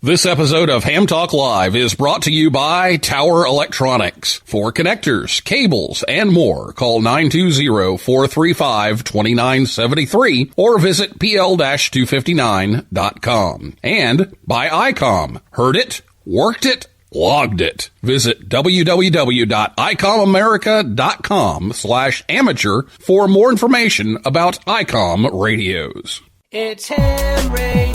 This episode of Ham Talk Live is brought to you by Tower Electronics. For connectors, cables, and more, call 920-435-2973 or visit pl-259.com. And by ICOM. Heard it, worked it, logged it. Visit www.icomamerica.com/amateur for more information about ICOM radios. It's Ham Radio.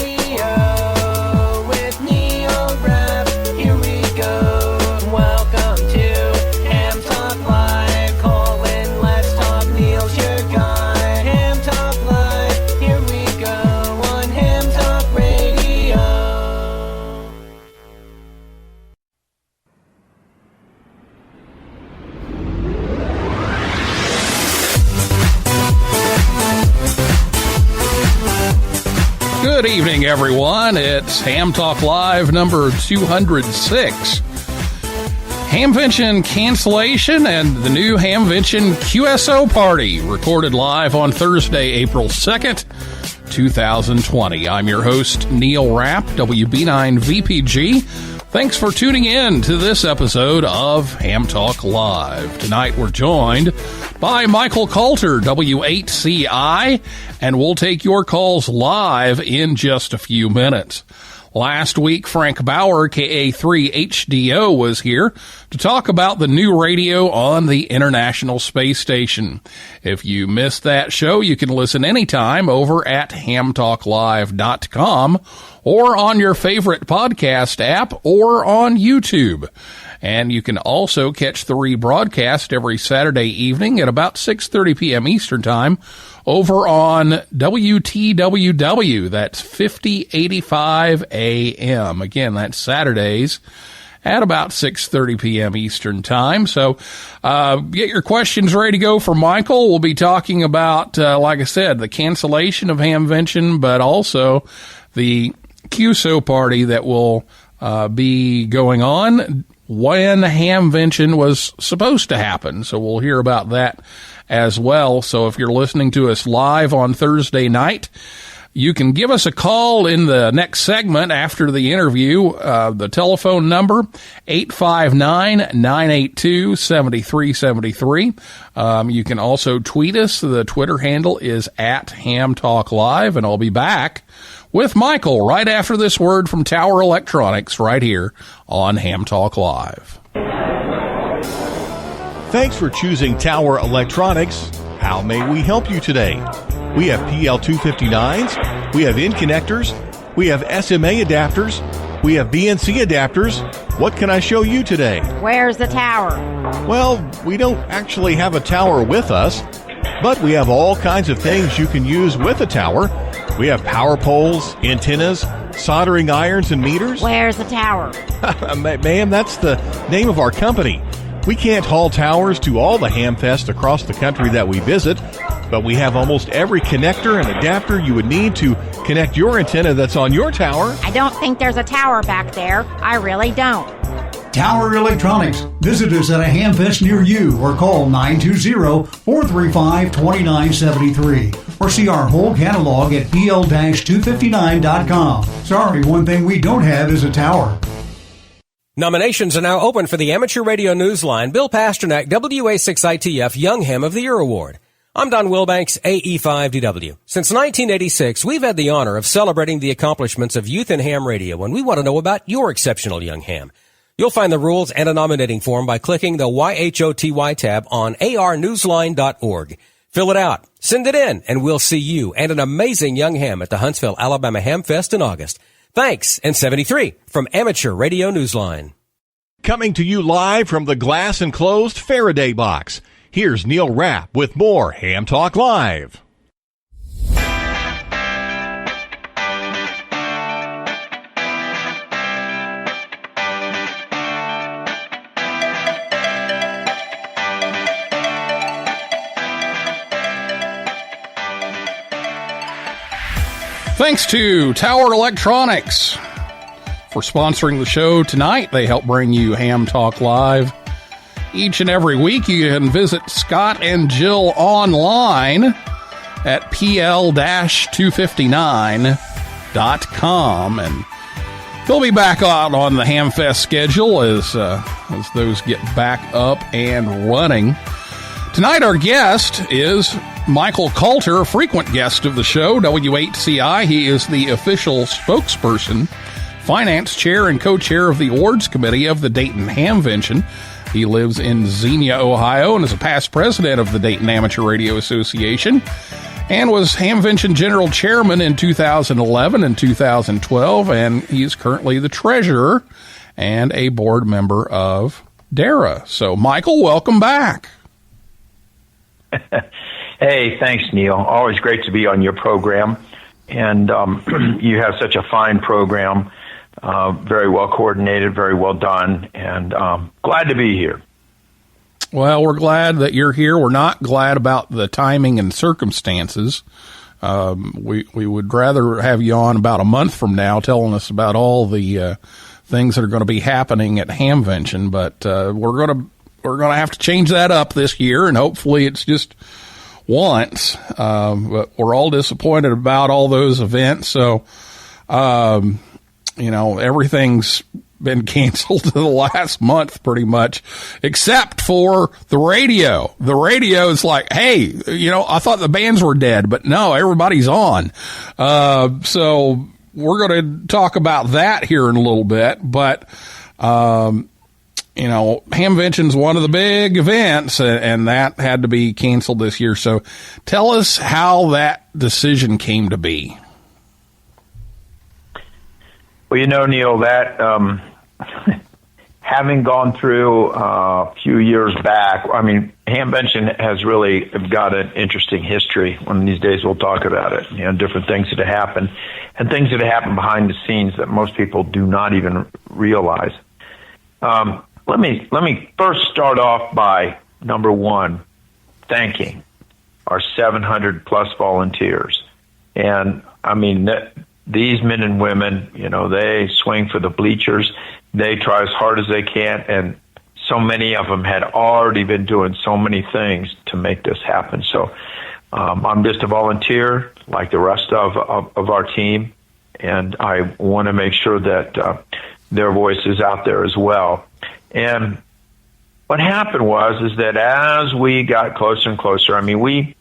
Good evening, everyone. It's Ham Talk Live number 206. Hamvention Cancellation and the new Hamvention QSO Party, recorded live on Thursday, April 2nd, 2020. I'm your host, Neil Rapp, WB9VPG. Thanks for tuning in to this episode of Ham Talk Live. Tonight we're joined by Michael Kalter, W8CI, and we'll take your calls live in just a few minutes. Last week, Frank Bauer, KA3HDO, was here to talk about the new radio on the International Space Station. If you missed that show, you can listen anytime over at hamtalklive.com or on your favorite podcast app or on YouTube. And you can also catch the rebroadcast every Saturday evening at about 6:30 p.m. Eastern Time over on WTWW. That's 5085 AM. Again, that's Saturdays at about 6:30 p.m. Eastern Time. So get your questions ready to go for Michael. We'll be talking about, like I said, the cancellation of Hamvention, but also the QSO party that will be going on when Hamvention was supposed to happen. So we'll hear about that as well. So if you're listening to us live on Thursday night, you can give us a call in the next segment after the interview. The telephone number, 859-982-7373. You can also tweet us. The Twitter handle is @HamTalkLive, and I'll be back with Michael right after this word from Tower Electronics right here on Ham Talk Live. Thanks for choosing Tower Electronics. How may we help you today? We have PL259s, we have in connectors, we have SMA adapters, we have BNC adapters. What can I show you today? Where's the tower? Well, we don't actually have a tower with us, but we have all kinds of things you can use with a tower. We have power poles, antennas, soldering irons, and meters. Where's the tower? Ma'am, that's the name of our company. We can't haul towers to all the Hamfests across the country that we visit, but we have almost every connector and adapter you would need to connect your antenna that's on your tower. I don't think there's a tower back there. I really don't. Tower Electronics. Visit us at a Hamfest near you or call 920-435-2973 or see our whole catalog at pl-259.com. Sorry, one thing we don't have is a tower. Nominations are now open for the Amateur Radio Newsline Bill Pasternak WA6ITF Young Ham of the Year Award. I'm Don Wilbanks, AE5DW. Since 1986, we've had the honor of celebrating the accomplishments of youth in ham radio, and we want to know about your exceptional young ham. You'll find the rules and a nominating form by clicking the YHOTY tab on arnewsline.org. Fill it out, send it in, and we'll see you and an amazing young ham at the Huntsville, Alabama Ham Fest in August. Thanks, and 73 from Amateur Radio Newsline. Coming to you live from the glass-enclosed Faraday box, here's Neil Rapp with more Ham Talk Live. Thanks to Tower Electronics for sponsoring the show tonight. They help bring you Ham Talk Live each and every week. You can visit Scott and Jill online at pl-259.com. And He'll be back out on the Hamfest schedule as those get back up and running. Tonight, our guest is Michael Kalter, a frequent guest of the show, W8CI. He is the official spokesperson, finance chair, and co-chair of the awards committee of the Dayton Hamvention. He lives in Xenia, Ohio, and is a past president of the Dayton Amateur Radio Association, and was Hamvention general chairman in 2011 and 2012, and he is currently the treasurer and a board member of DARA. So, Michael, welcome back. Hey, thanks, Neil. Always great to be on your program, and you have such a fine program, very well coordinated, very well done, and glad to be here. Well, we're glad that you're here. We're not glad about the timing and circumstances. We would rather have you on about a month from now telling us about all the things that are going to be happening at Hamvention, but we're going to have to change that up this year, and hopefully it's just once. But we're all disappointed about all those events, so everything's been canceled to the last month pretty much, except for the radio. The radio is like, hey, I thought the bands were dead, but no, everybody's on. So we're going to talk about that here in a little bit, but Hamvention's one of the big events, and that had to be canceled this year. So tell us how that decision came to be. Well, Neil, that having gone through a few years back, Hamvention has really got an interesting history. One of these days we'll talk about it, different things that have happened, and things that have happened behind the scenes that most people do not even realize. Let me first start off by, number one, thanking our 700 plus volunteers. And these men and women, they swing for the bleachers. They try as hard as they can, and so many of them had already been doing so many things to make this happen. So I'm just a volunteer like the rest of our team, and I want to make sure that their voice is out there as well. And what happened is that as we got closer and closer, we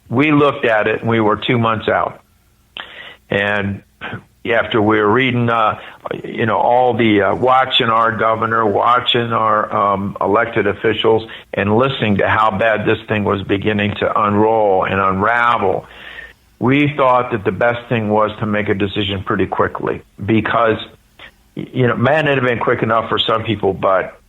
looked at it and we were 2 months out. And after we were reading, all the watching our governor, watching our elected officials, and listening to how bad this thing was beginning to unroll and unravel, we thought that the best thing was to make a decision pretty quickly, because man, it'd have been quick enough for some people, but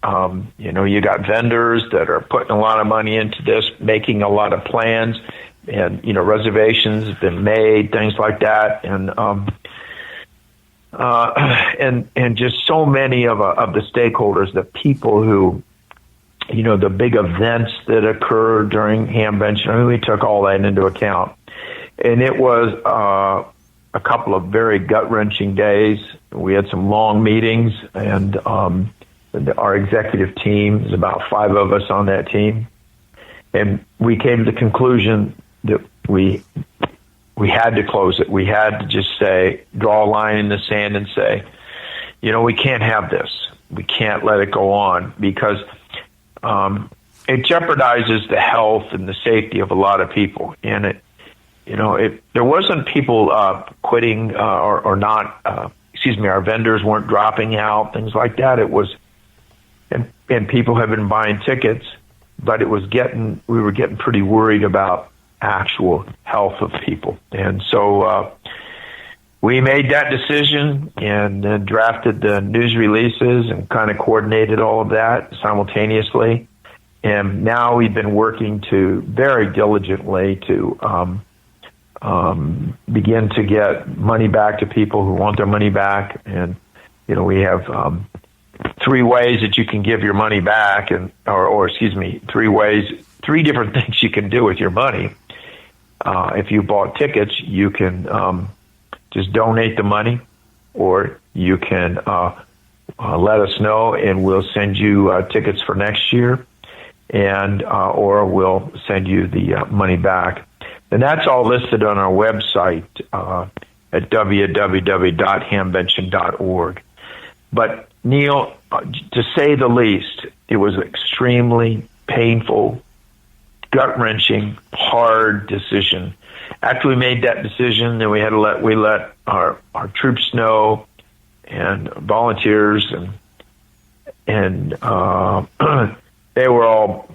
you got vendors that are putting a lot of money into this, making a lot of plans, and reservations have been made, things like that, and just so many of the stakeholders, the people who, the big events that occurred during Hamvention. We took all that into account, and it was a couple of very gut-wrenching days. We had some long meetings, and our executive team, there's about 5 of us on that team, and we came to the conclusion that we had to close it. We had to just draw a line in the sand and say, we can't have this. We can't let it go on, because it jeopardizes the health and the safety of a lot of people. And there wasn't people quitting or not. Our vendors weren't dropping out, things like that. It was, and people have been buying tickets, but we were getting pretty worried about actual health of people. And so we made that decision and drafted the news releases and kind of coordinated all of that simultaneously. And now we've been working very diligently to begin to get money back to people who want their money back. And, we have 3 ways that you can give your money back, 3 different things you can do with your money. If you bought tickets, you can just donate the money, or you can let us know and we'll send you tickets for next year, and or we'll send you the money back. And that's all listed on our website. at www.hamvention.org. But Neil, to say the least, it was an extremely painful, gut-wrenching, hard decision. After we made that decision, then we let our troops know, and volunteers, and they were all,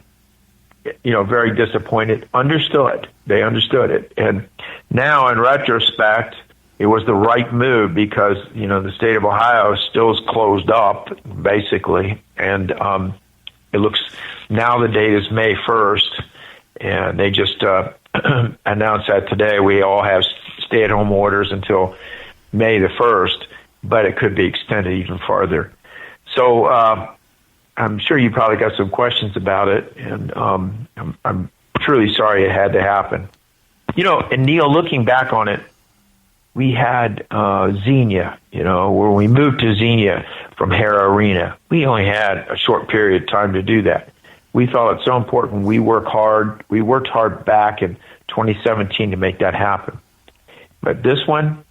very disappointed. They understood it, and now in retrospect, it was the right move because the state of Ohio still is closed up basically, and it looks now the date is May 1st, and they just announced that today. We all have stay-at-home orders until May the 1st, but it could be extended even farther. So I'm sure you probably got some questions about it, and I'm truly sorry it had to happen. And Neil, looking back on it, we had Xenia, where we moved to Xenia from Hara Arena. We only had a short period of time to do that. We felt it's so important. We worked hard back in 2017 to make that happen. But this one,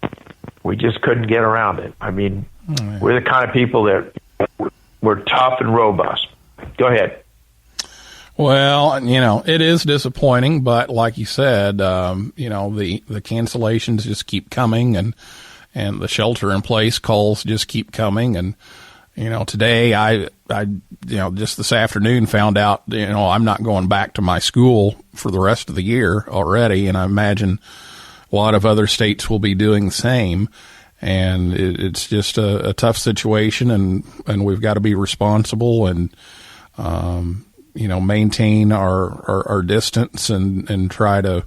we just couldn't get around it. I mean, we're the kind of people that we're tough and robust. Go ahead. Well, it is disappointing, but like you said, the cancellations just keep coming, and the shelter in place calls just keep coming. And, today I just this afternoon found out, I'm not going back to my school for the rest of the year already. And I imagine a lot of other states will be doing the same. And it's just a tough situation, and we've got to be responsible and, maintain our distance and try to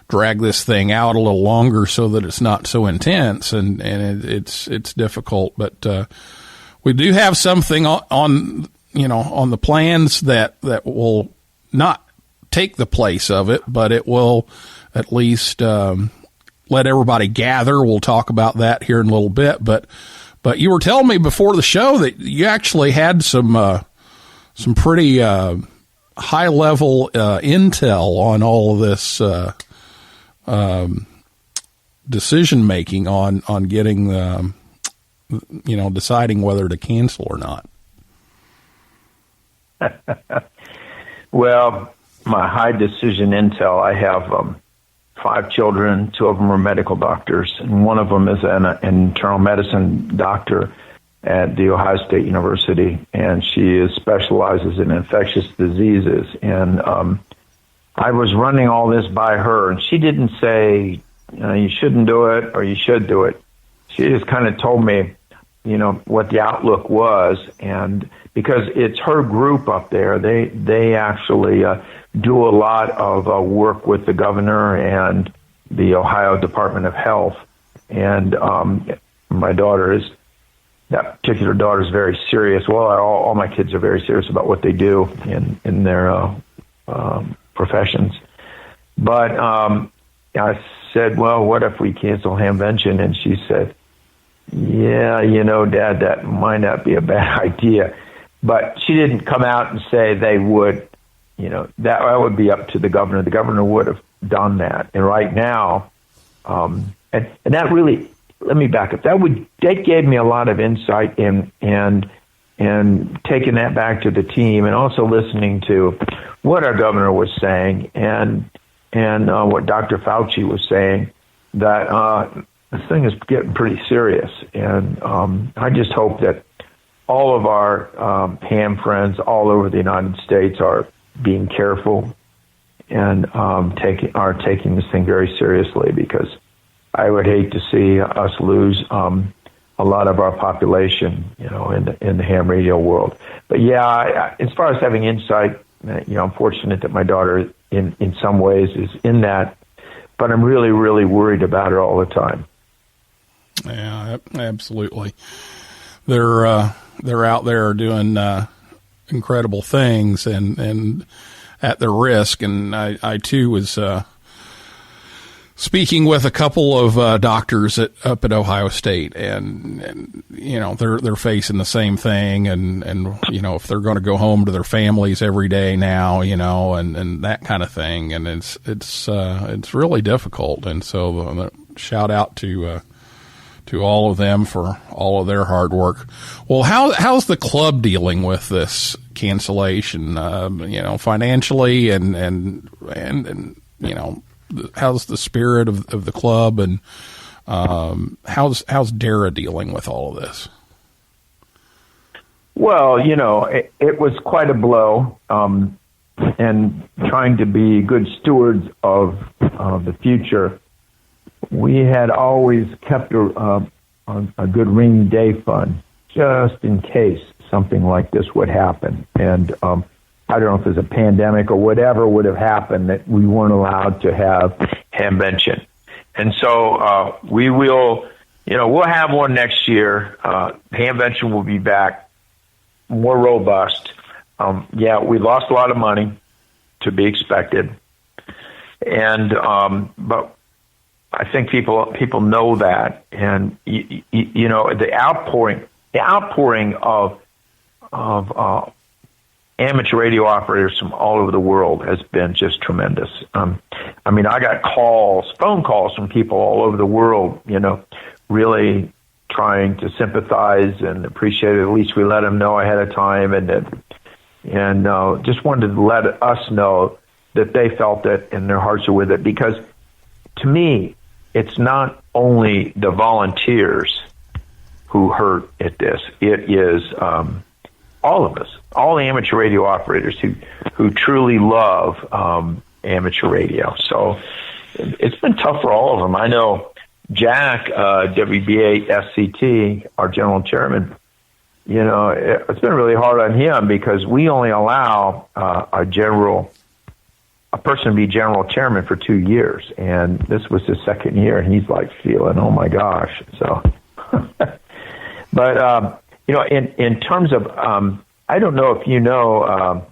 drag this thing out a little longer so that it's not so intense. And it's difficult, but, we do have something on the plans that will not take the place of it, but it will at least, let everybody gather. We'll talk about that here in a little bit, but you were telling me before the show that you actually had some pretty high level intel on all of this decision making on getting deciding whether to cancel or not. Well, my high decision intel, I have 5 children. 2 of them are medical doctors, and one of them is an internal medicine doctor at the Ohio State University, and she specializes in infectious diseases. And I was running all this by her, and she didn't say, you shouldn't do it or you should do it. She just kind of told me, what the outlook was, and because it's her group up there, they actually do a lot of work with the governor and the Ohio Department of Health. And that particular daughter is very serious. Well, all my kids are very serious about what they do in their professions. But I said, well, what if we cancel Hamvention? And she said, yeah, Dad, that might not be a bad idea. But she didn't come out and say they would, that would be up to the governor. The governor would have done that. And right now, and that really, let me back up. That gave me a lot of insight and taking that back to the team, and also listening to what our governor was saying and what Dr. Fauci was saying, that this thing is getting pretty serious. And I just hope that all of our ham friends all over the United States are being careful and taking this thing very seriously, because I would hate to see us lose a lot of our population, in the ham radio world. But yeah, as far as having insight, I'm fortunate that my daughter, in some ways, is in that, but I'm really, really worried about her all the time. Yeah, absolutely. They're out there doing incredible things and at their risk. And I too was speaking with a couple of doctors up at Ohio State, and they're facing the same thing, and if they're going to go home to their families every day now, and that kind of thing, and it's really difficult. And so shout out to to all of them for all of their hard work. Well, how's the club dealing with this cancellation? Financially and how's the spirit of the club, and how's Dara dealing with all of this? Well, it was quite a blow, and trying to be good stewards of the future. We had always kept a good rainy day fund just in case something like this would happen. And I don't know if there's a pandemic or whatever would have happened that we weren't allowed to have Hamvention. And so we will, we'll have one next year. Hamvention will be back more robust. We lost a lot of money, to be expected. And but I think people know that, and the outpouring of amateur radio operators from all over the world has been just tremendous. I got phone calls from people all over the world, really trying to sympathize and appreciate it. At least we let them know ahead of time, and just wanted to let us know that they felt it and their hearts are with it, because to me, it's not only the volunteers who hurt at this. It is all of us, all the amateur radio operators who truly love amateur radio. So it's been tough for all of them. I know Jack, WBA SCT, our general chairman, it's been really hard on him because we only allow a person to be general chairman for 2 years, and this was his second year, and he's like feeling, oh my gosh. So, but in terms of, I don't know if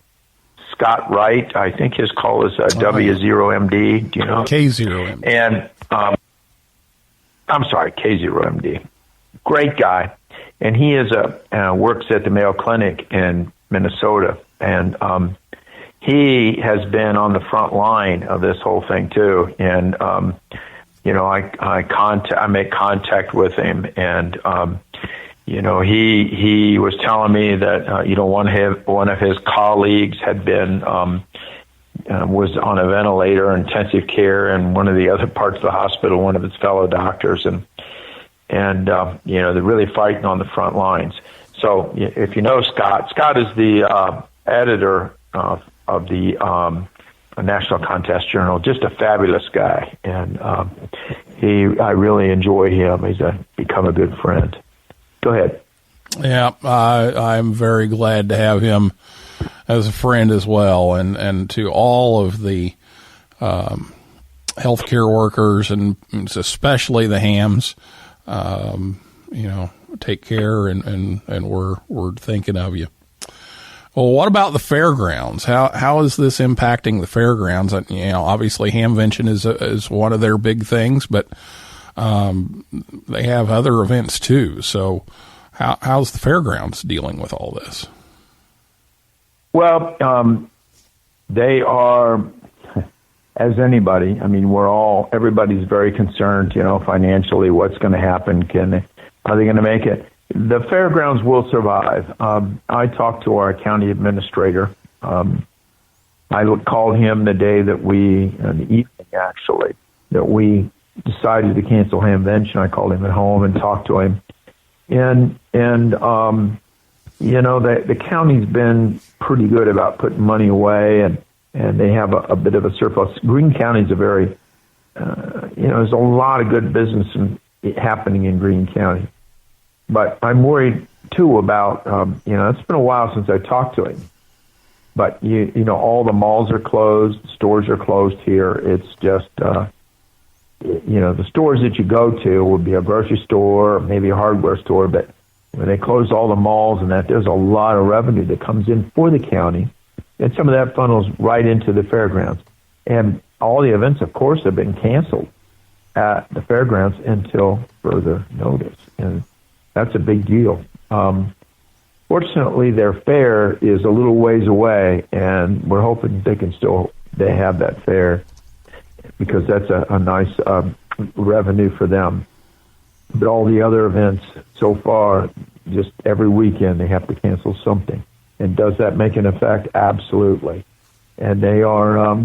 Scott Wright. I think his call is W0MD. Do you know? K0MD. And I'm sorry, K0MD. Great guy, and he is works at the Mayo Clinic in Minnesota, and he has been on the front line of this whole thing too. And I make contact with him, and he was telling me that one of his colleagues had been was on a ventilator, intensive care, in one of the other parts of the hospital, one of his fellow doctors, and they're really fighting on the front lines. So if you know Scott is the editor of the National Contest Journal, just a fabulous guy, and I really enjoy him. He's become a good friend. Go ahead. Yeah, I'm very glad to have him as a friend as well, and to all of the healthcare workers, and especially the hams, take care, and we're thinking of you. Well, what about the fairgrounds? How is this impacting the fairgrounds? Obviously Hamvention is one of their big things, but they have other events too. So how's the fairgrounds dealing with all this? Well, they are, as anybody. Everybody's very concerned, financially, what's going to happen. Are they going to make it? The fairgrounds will survive. I talked to our county administrator. I called him the day that in the evening actually, that we decided to cancel Hamvention. I called him at home and talked to him. And the county's been pretty good about putting money away, and they have a bit of a surplus. Greene County's a very, there's a lot of good business happening in Greene County. But I'm worried too about, it's been a while since I talked to him. But all the malls are closed, stores are closed here. It's just, the stores that you go to would be a grocery store, or maybe a hardware store. But when they close all the malls and that, there's a lot of revenue that comes in for the county, and some of that funnels right into the fairgrounds. And all the events, of course, have been canceled at the fairgrounds until further notice, and that's a big deal. Fortunately, their fair is a little ways away, and we're hoping they have that fair, because that's a nice revenue for them. But all the other events so far, just every weekend they have to cancel something. And does that make an effect? Absolutely. And they are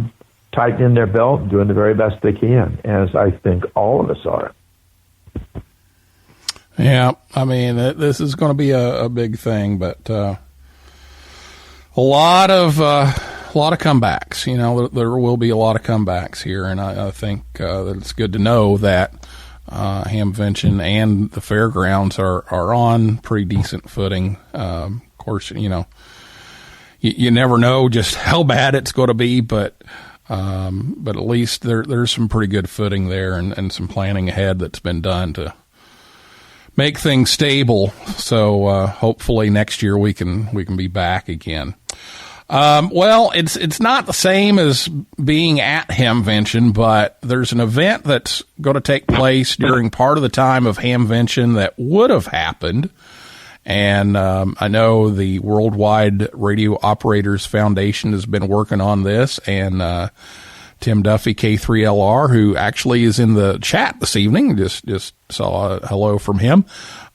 tightening their belt and doing the very best they can, as I think all of us are. Yeah, I mean, this is going to be a big thing, but a lot of comebacks. You know, there will be a lot of comebacks here, and I think that it's good to know that Hamvention and the fairgrounds are on pretty decent footing. Of course, you know, you never know just how bad it's going to be, but at least there's some pretty good footing there, and some planning ahead that's been done to make things stable. So hopefully next year we can be back again. Well, it's not the same as being at Hamvention, but there's an event that's going to take place during part of the time of Hamvention that would have happened. And I know the Worldwide Radio Operators Foundation has been working on this, and Tim Duffy, K3LR, who actually is in the chat this evening, just saw a hello from him,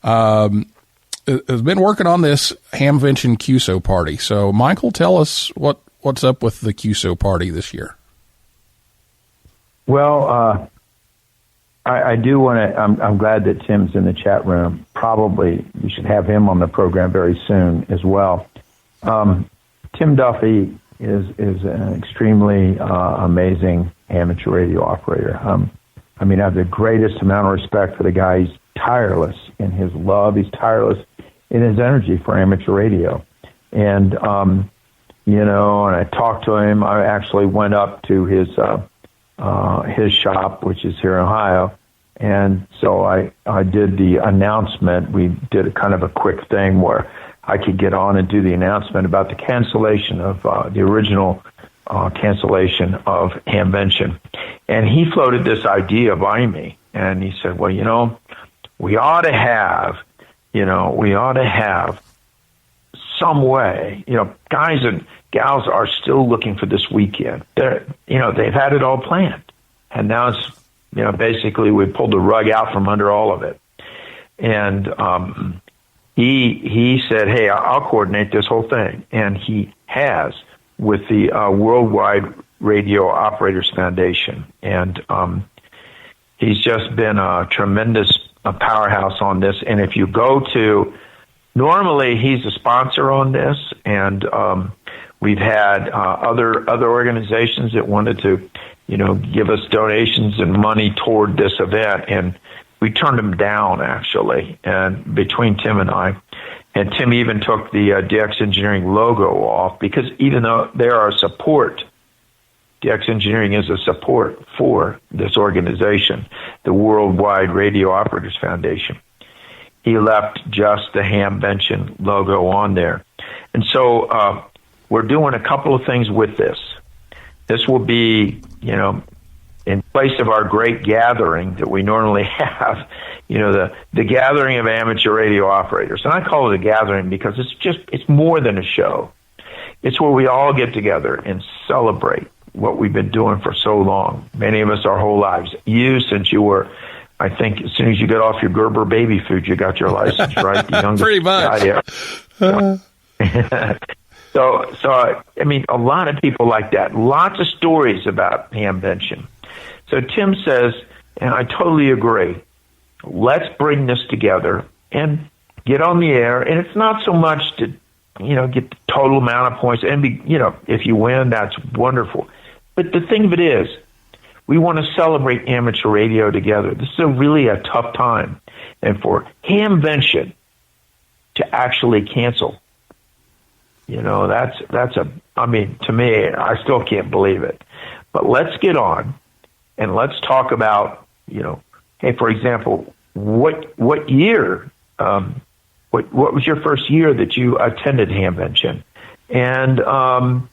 has been working on this Hamvention QSO Party. So, Michael, tell us what's up with the QSO Party this year. Well, I do want to. I'm glad that Tim's in the chat room. Probably we should have him on the program very soon as well. Tim Duffy is an extremely amazing amateur radio operator. I mean, I have the greatest amount of respect for the guy. He's tireless in his love. He's tireless in his energy for amateur radio. And, you know, and I talked to him. I actually went up to his shop, which is here in Ohio. And so I did the announcement. We did a kind of a quick thing where I could get on and do the announcement about the cancellation of the original cancellation of Hamvention. And he floated this idea by me. And he said, well, you know, we ought to have some way, you know, guys and gals are still looking for this weekend. They've had it all planned. And now it's, you know, basically we pulled the rug out from under all of it. And he said, hey, I'll coordinate this whole thing. And he has with the Worldwide Radio Operators Foundation. And he's just been a tremendous powerhouse on this. And if you go to, normally he's a sponsor on this, and we've had other organizations that wanted to, you know, give us donations and money toward this event, and we turned them down, actually, and between Tim and I. And Tim even took the DX Engineering logo off, because even though they are a support, DX Engineering is a support for this organization, the Worldwide Radio Operators Foundation. He left just the Hamvention logo on there. And so we're doing a couple of things with this. This will be, you know, in place of our great gathering that we normally have, you know, the gathering of amateur radio operators. And I call it a gathering because it's more than a show. It's where we all get together and celebrate what we've been doing for so long. Many of us our whole lives. You, since you were, I think, as soon as you got off your Gerber baby food, you got your license, right? The youngest pretty much. Guy here. So, I mean, a lot of people like that. Lots of stories about Hamvention. So Tim says, and I totally agree, let's bring this together and get on the air. And it's not so much to, you know, get the total amount of points. And, you know, if you win, that's wonderful. But the thing of it is, we want to celebrate amateur radio together. This is really a tough time. And for Hamvention to actually cancel, you know, I mean, to me, I still can't believe it. But let's get on and let's talk about, you know, hey, for example, what year, what was your first year that you attended Hamvention? And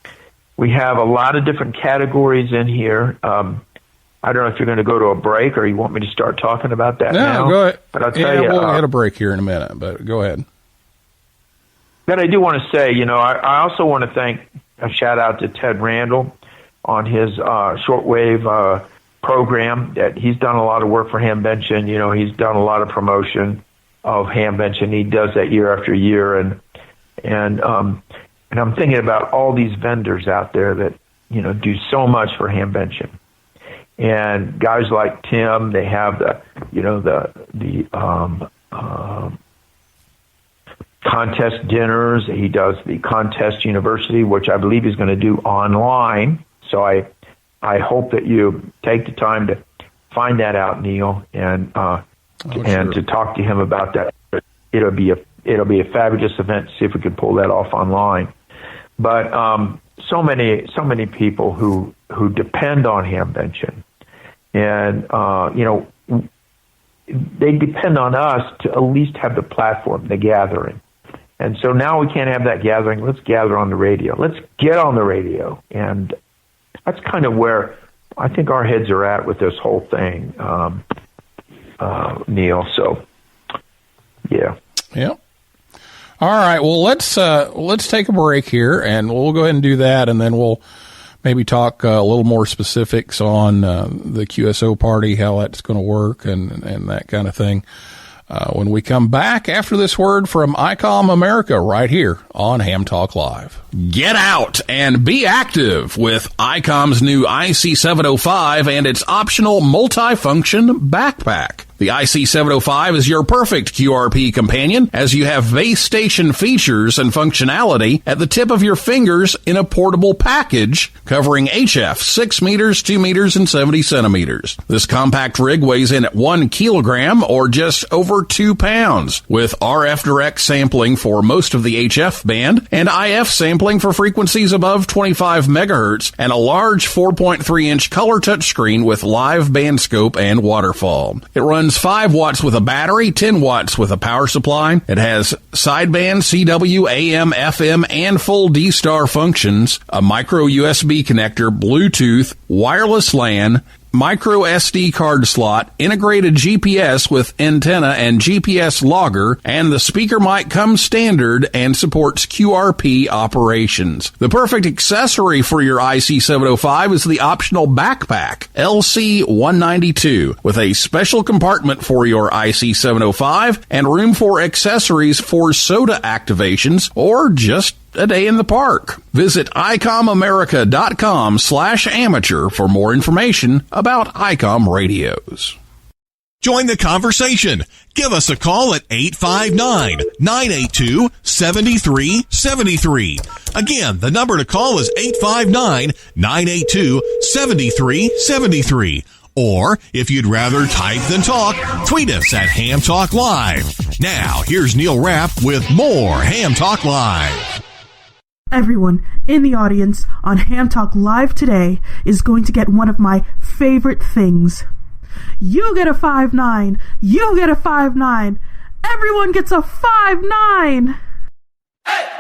we have a lot of different categories in here. I don't know if you're going to go to a break or you want me to start talking about that now. No, go ahead. But I'll tell you, we'll hit a break here in a minute, but go ahead. But I do want to say, you know, I also want to thank a shout out to Ted Randall on his shortwave program that he's done a lot of work for Hamvention. You know, he's done a lot of promotion of Hamvention. He does that year after year, and I'm thinking about all these vendors out there that, you know, do so much for Hamvention. And guys like Tim, they have the contest dinners. He does the contest university, which I believe he's going to do online. So I hope that you take the time to find that out, Neil, and to talk to him about that. It'll be a fabulous event to see if we can pull that off online. But so many people who depend on Hamvention, and you know, they depend on us to at least have the platform, the gathering. And so now we can't have that gathering. Let's gather on the radio. Let's get on the radio. And that's kind of where I think our heads are at with this whole thing, Neil. So, yeah. Yeah. All right. Well, let's take a break here, and we'll go ahead and do that, and then we'll maybe talk a little more specifics on the QSO party, how that's going to work, and that kind of thing. When we come back after this word from ICOM America right here on Ham Talk Live. Get out and be active with ICOM's new IC705 and its optional multifunction backpack. The IC705 is your perfect QRP companion, as you have base station features and functionality at the tip of your fingers in a portable package covering HF 6 meters, 2 meters, and 70 centimeters. This compact rig weighs in at 1 kilogram or just over 2 pounds, with RF direct sampling for most of the HF band and IF sampling for frequencies above 25 megahertz, and a large 4.3-inch color touchscreen with live band scope and waterfall. It runs 5 watts with a battery, 10 watts with a power supply. It has sideband, CW, AM, FM, and full D-Star functions, a micro USB connector, Bluetooth, wireless LAN, micro SD card slot, integrated GPS with antenna and GPS logger, and the speaker mic comes standard and supports QRP operations. The perfect accessory for your IC705 is the optional backpack, LC192, with a special compartment for your IC705 and room for accessories for soda activations or just a day in the park. Visit ICOMAmerica.com/amateur for more information about ICOM radios. Join the conversation. Give us a call at 859-982-7373. Again, the number to call is 859-982-7373. Or, if you'd rather type than talk, tweet us at Ham Talk Live. Now, here's Neil Rapp with more Ham Talk Live. Everyone in the audience on Ham Talk Live today is going to get one of my favorite things. You get a 5-9. You get a 5-9. Everyone gets a 5-9. Hey!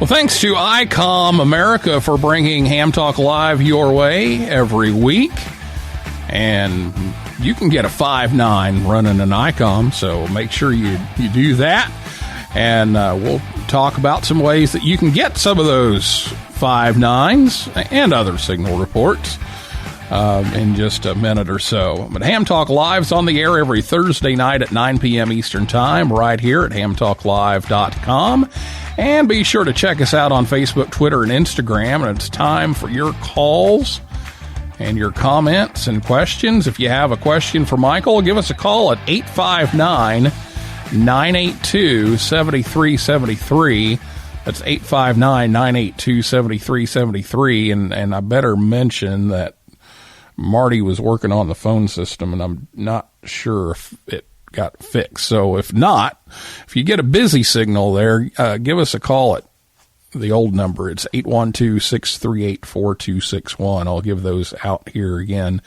Well, thanks to ICOM America for bringing Ham Talk Live your way every week. And you can get a 5-9 running an ICOM, so make sure you do that. And we'll talk about some ways that you can get some of those 5-9s and other signal reports in just a minute or so. But Ham Talk Live's on the air every Thursday night at 9 p.m. Eastern Time right here at hamtalklive.com. And be sure to check us out on Facebook, Twitter, and Instagram. And it's time for your calls and your comments and questions. If you have a question for Michael, give us a call at 859-982-7373. That's 859-982-7373. And I better mention that Marty was working on the phone system, and I'm not sure if it got fixed. So if not, if you get a busy signal there, give us a call at the old number. It's 812-638-4261. I'll give those out here again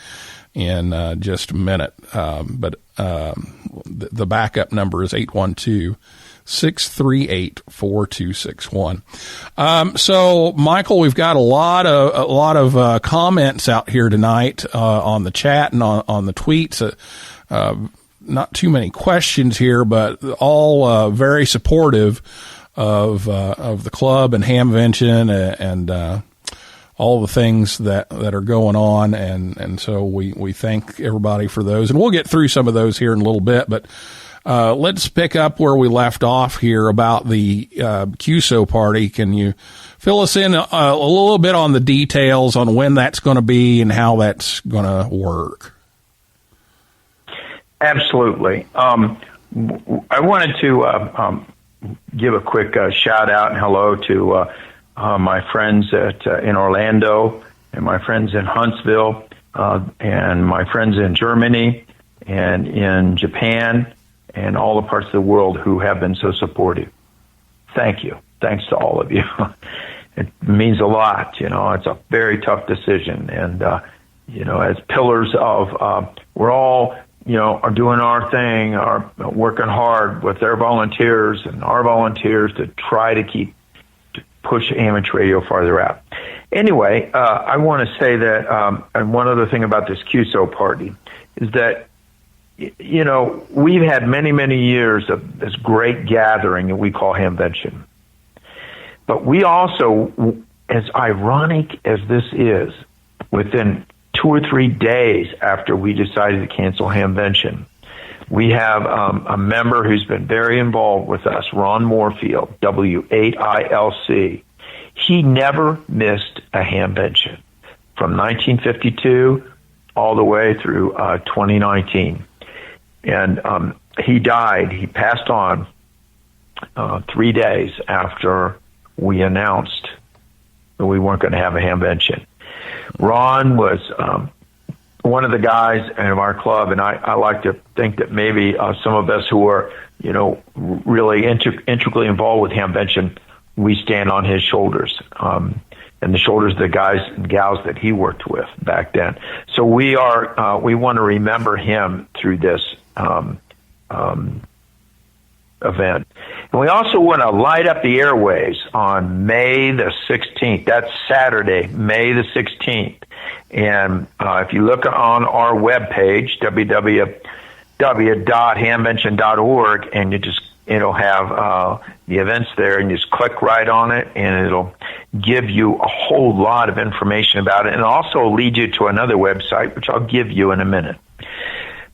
in just a minute. But the backup number is 638-4261. So, Michael, we've got a lot of comments out here tonight on the chat and on the tweets. Not too many questions here, but all very supportive of the club and Hamvention and all the things that are going on, and so we thank everybody for those, and we'll get through some of those here in a little bit, but let's pick up where we left off here about the QSO party. Can you fill us in a little bit on the details on when that's going to be and how that's going to work? Absolutely. I wanted to give a quick shout out and hello to my friends in Orlando and my friends in Huntsville and my friends in Germany and in Japan and all the parts of the world who have been so supportive. Thank you. Thanks to all of you. It means a lot. It's a very tough decision. And, as pillars of, we're all, are doing our thing, are working hard with their volunteers and our volunteers to try to push amateur radio farther out. Anyway, I want to say that, and one other thing about this QSO party is that, we've had many, many years of this great gathering that we call Hamvention. But we also, as ironic as this is, within 2 or 3 days after we decided to cancel Hamvention, we have a member who's been very involved with us, Ron Moorfield, W8ILC. He never missed a Hamvention from 1952 all the way through 2019. And he died. He passed on 3 days after we announced that we weren't going to have a Hamvention. Ron was one of the guys in our club, and I like to think that maybe some of us who are, really integrally involved with Hamvention, we stand on his shoulders, and the shoulders of the guys and gals that he worked with back then. So we want to remember him through this event. And we also want to light up the airways on May the 16th. That's Saturday, May the 16th. And if you look on our webpage, www.hamvention.org, and it'll have the events there, and you just click right on it, and it'll give you a whole lot of information about it, and also lead you to another website, which I'll give you in a minute.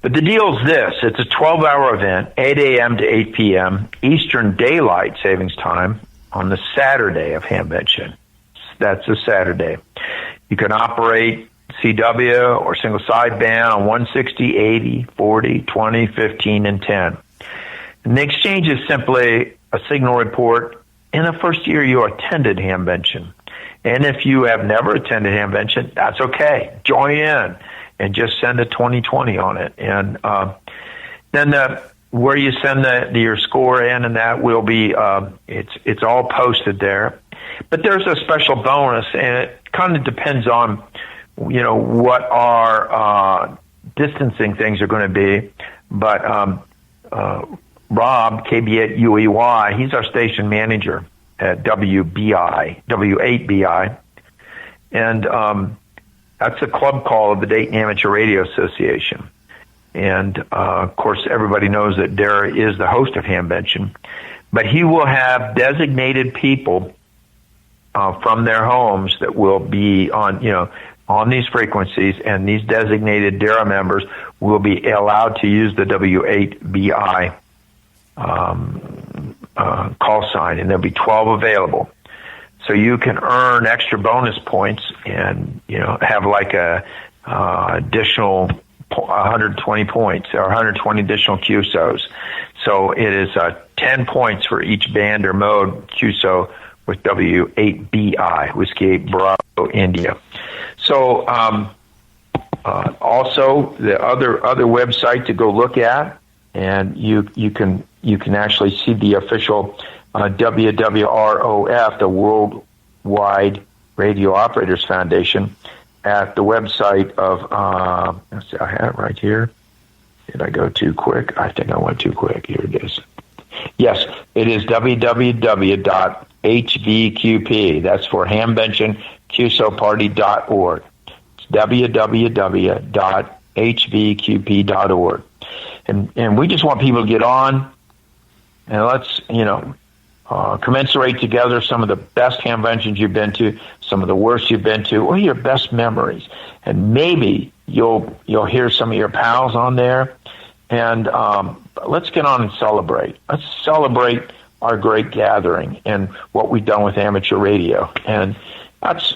But the deal is this. It's a 12-hour event, 8 a.m. to 8 p.m. Eastern Daylight Savings Time on the Saturday of Hamvention. That's a Saturday. You can operate CW or single sideband on 160, 80, 40, 20, 15, and 10. And the exchange is simply a signal report in the first year you attended Hamvention. And if you have never attended Hamvention, that's okay. Join in. And just send a 2020 on it. And then where you send your score in, and that will be, it's all posted there. But there's a special bonus, and it kind of depends on, what our distancing things are going to be. But Rob, KB8UEY, he's our station manager at W8BI. And that's a club call of the Dayton Amateur Radio Association. And, of course, everybody knows that Dara is the host of Hamvention. But he will have designated people from their homes that will be on these frequencies, and these designated Dara members will be allowed to use the W8BI call sign, and there'll be 12 available. So you can earn extra bonus points and, have like additional 120 points or 120 additional QSOs. So it is 10 points for each band or mode QSO with W8BI, Whiskey 8 Bravo India. So also the other website to go look at, and you can actually see the official WWROF, the Worldwide Radio Operators Foundation, at the website of, let's see, I have it right here. Did I go too quick? I think I went too quick. Here it is. Yes, It is www.hvqp. That's for Hamvention QSO Party.org. It's www.hvqp.org. And we just want people to get on and let's, commensurate together some of the best Hamventions you've been to, some of the worst you've been to, or your best memories. And maybe you'll hear some of your pals on there. And let's get on and celebrate. Let's celebrate our great gathering and what we've done with amateur radio. And that's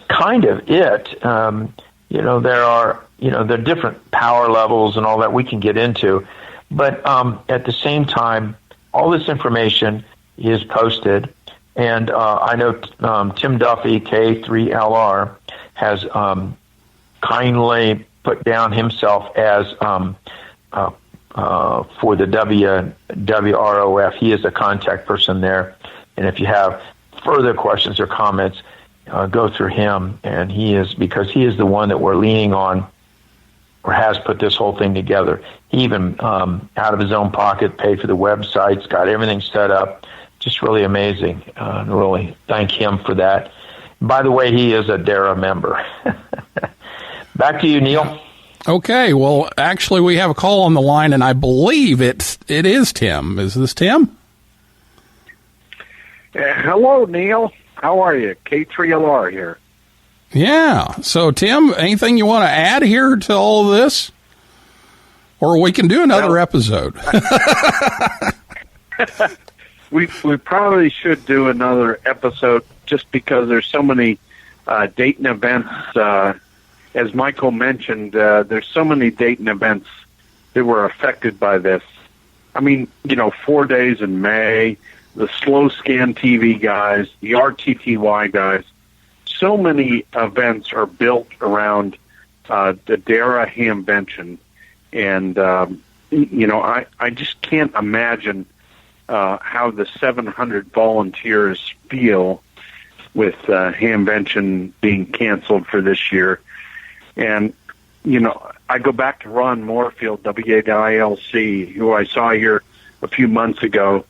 kind of it. There are different power levels and all that we can get into. But at the same time, all this information is posted. And I know Tim Duffy, K3LR, has kindly put down himself as for the WROF. He is a contact person there. And if you have further questions or comments, go through him. And because he is the one that we're leaning on, or has put this whole thing together. He even, out of his own pocket, paid for the websites, got everything set up. Just really amazing. Really thank him for that. By the way, he is a DARA member. Back to you, Neil. Okay, well, actually, we have a call on the line, and I believe it is Tim. Is this Tim? Hello, Neil. How are you? K3LR here. Yeah. So, Tim, anything you want to add here to all of this? Or we can do another episode. We probably should do another episode just because there's so many Dayton events. As Michael mentioned, there's so many Dayton events that were affected by this. I mean, 4 days in May, the slow scan TV guys, the RTTY guys. So many events are built around the DARA Hamvention. And, I just can't imagine how the 700 volunteers feel with Hamvention being canceled for this year. And, I go back to Ron Moorfield, WAILC, who I saw here a few months ago.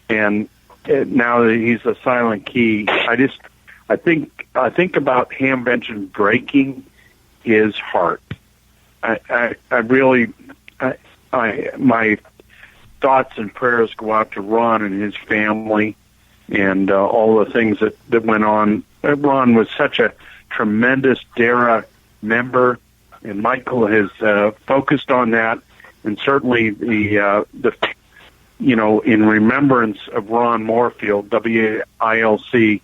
And now that he's a silent key, I think about Hamvention breaking his heart. I really, my thoughts and prayers go out to Ron and his family and all the things that went on. Ron was such a tremendous DARA member, and Michael has focused on that, and certainly the in remembrance of Ron Moorfield, WAILC,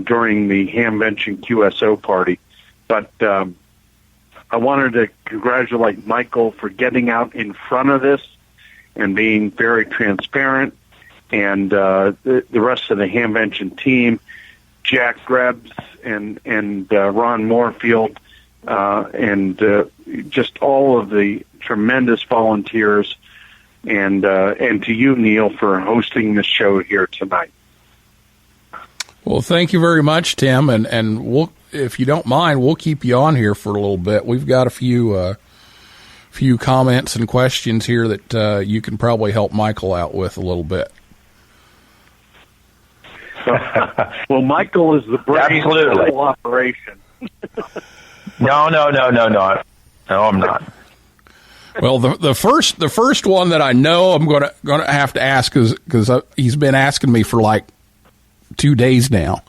during the Hamvention QSO Party. But I wanted to congratulate Michael for getting out in front of this and being very transparent, and the rest of the Hamvention team, Jack Grebs and Ron Moorfield, and just all of the tremendous volunteers, and to you, Neil, for hosting the show here tonight. Well, thank you very much, Tim, and we'll, if you don't mind, we'll keep you on here for a little bit. We've got a few comments and questions here that you can probably help Michael out with a little bit. Well, Michael is the brains of the whole operation. No, I'm not. Well, the first one that I know I'm going to have to ask because he's been asking me for like 2 days now.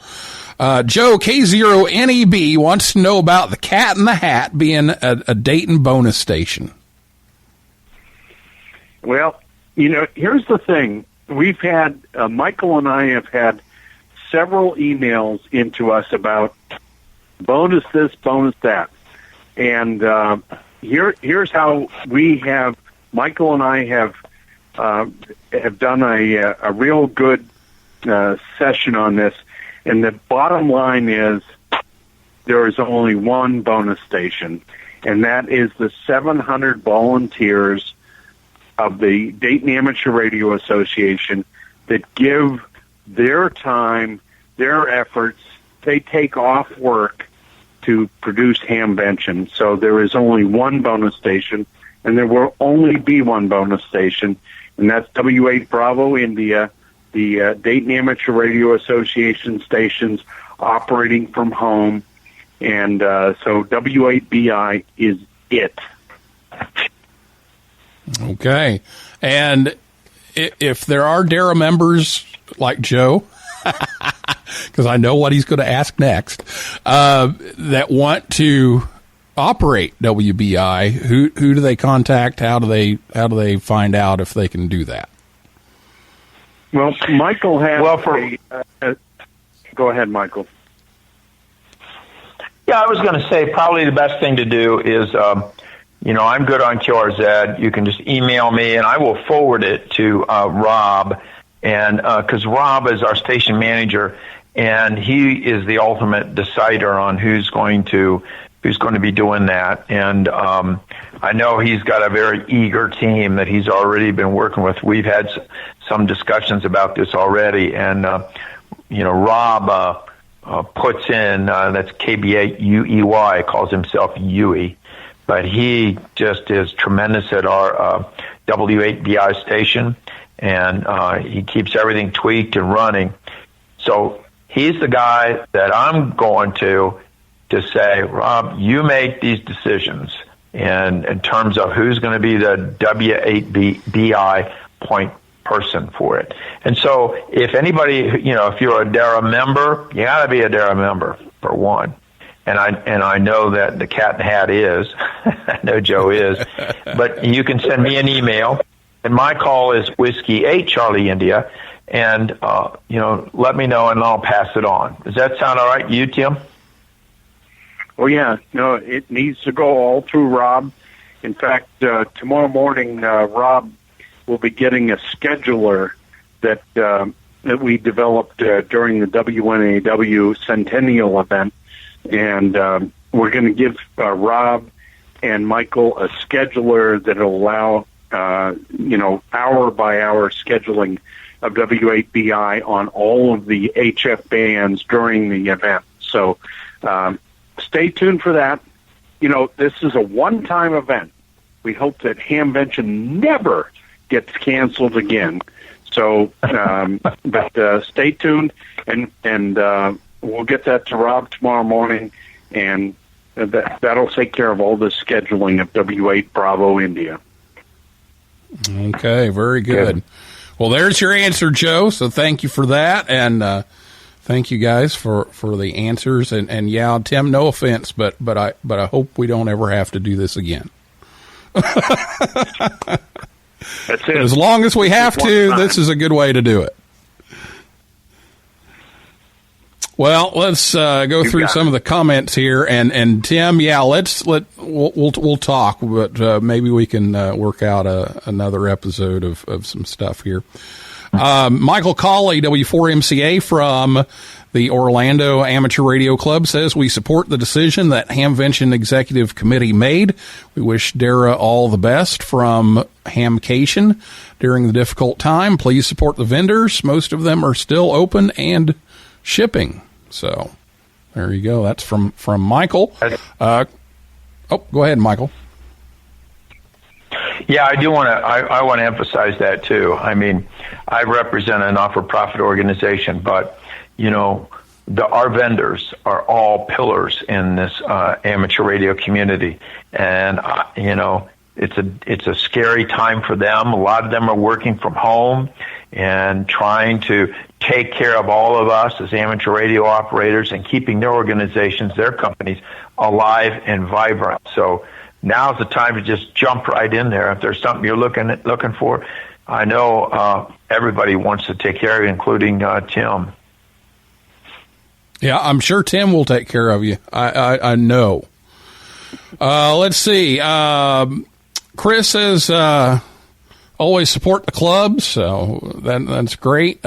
Joe K0NEB wants to know about the Cat in the Hat being a Dayton bonus station. Well, here's the thing. We've had, Michael and I have had several emails into us about bonus this, bonus that. And here's how we have, Michael and I have done a real good session on this. And the bottom line is there is only one bonus station, and that is the 700 volunteers of the Dayton Amateur Radio Association that give their time, their efforts. They take off work to produce Hamvention. So there is only one bonus station, and there will only be one bonus station, and that's W8 Bravo India the Dayton Amateur Radio Association stations operating from home. And so W8BI is it. Okay. And if there are DARA members like Joe, because I know what he's going to ask next, that want to operate WBI, who do they contact? How do they find out if they can do that? Well, Michael has. Go ahead, Michael. Yeah, I was going to say probably the best thing to do is, I'm good on QRZ. You can just email me, and I will forward it to Rob, and because Rob is our station manager, and he is the ultimate decider on who's going to be doing that. And I know he's got a very eager team that he's already been working with. We've had some discussions about this already, and Rob puts in, that's KBA-UEY, calls himself UE, but he just is tremendous at our W8BI station, and he keeps everything tweaked and running. So he's the guy that I'm going to say, Rob, you make these decisions in terms of who's going to be the W8BI point person for it. And so if anybody, if you're a DARA member, you got to be a DARA member, for one. And I know that the Cat and Hat is. I know Joe is. But you can send me an email, and my call is Whiskey 8 Charlie India, and let me know, and I'll pass it on. Does that sound all right to you, Tim? Oh, yeah. No, it needs to go all through Rob. In fact, tomorrow morning, Rob will be getting a scheduler that we developed during the WNAW Centennial event. And we're going to give Rob and Michael a scheduler that will allow, hour-by-hour scheduling of W8BI on all of the HF bands during the event. So stay tuned for that. This is a one-time event. We hope that Hamvention never gets canceled again. So, but stay tuned, and we'll get that to Rob tomorrow morning, and that'll take care of all the scheduling of W8 Bravo India. Okay, very good. Well, there's your answer, Joe. So thank you for that, and thank you guys for the answers. And yeah, Tim, no offense, but I hope we don't ever have to do this again. That's it. As long as we have to, this is a good way to do it. Well, let's go through some of the comments here, and Tim, yeah, we'll talk, but maybe we can work out another episode of some stuff here. Michael Colley, W4MCA from the Orlando Amateur Radio Club, says we support the decision that Hamvention Executive Committee made. We wish DARA all the best from Hamcation during the difficult time. Please support the vendors. Most of them are still open and shipping. So there you go. That's from Michael. Go ahead, Michael. Yeah, I do want to. I want to emphasize that too. I mean, I represent a not-for-profit organization, but our vendors are all pillars in this amateur radio community, and it's a scary time for them. A lot of them are working from home and trying to take care of all of us as amateur radio operators and keeping their organizations, their companies alive and vibrant. So now's the time to just jump right in there. If there's something you're looking for, I know everybody wants to take care of you, including Tim. Yeah, I'm sure Tim will take care of you. I know. Let's see. Chris says always support the club, so that's great.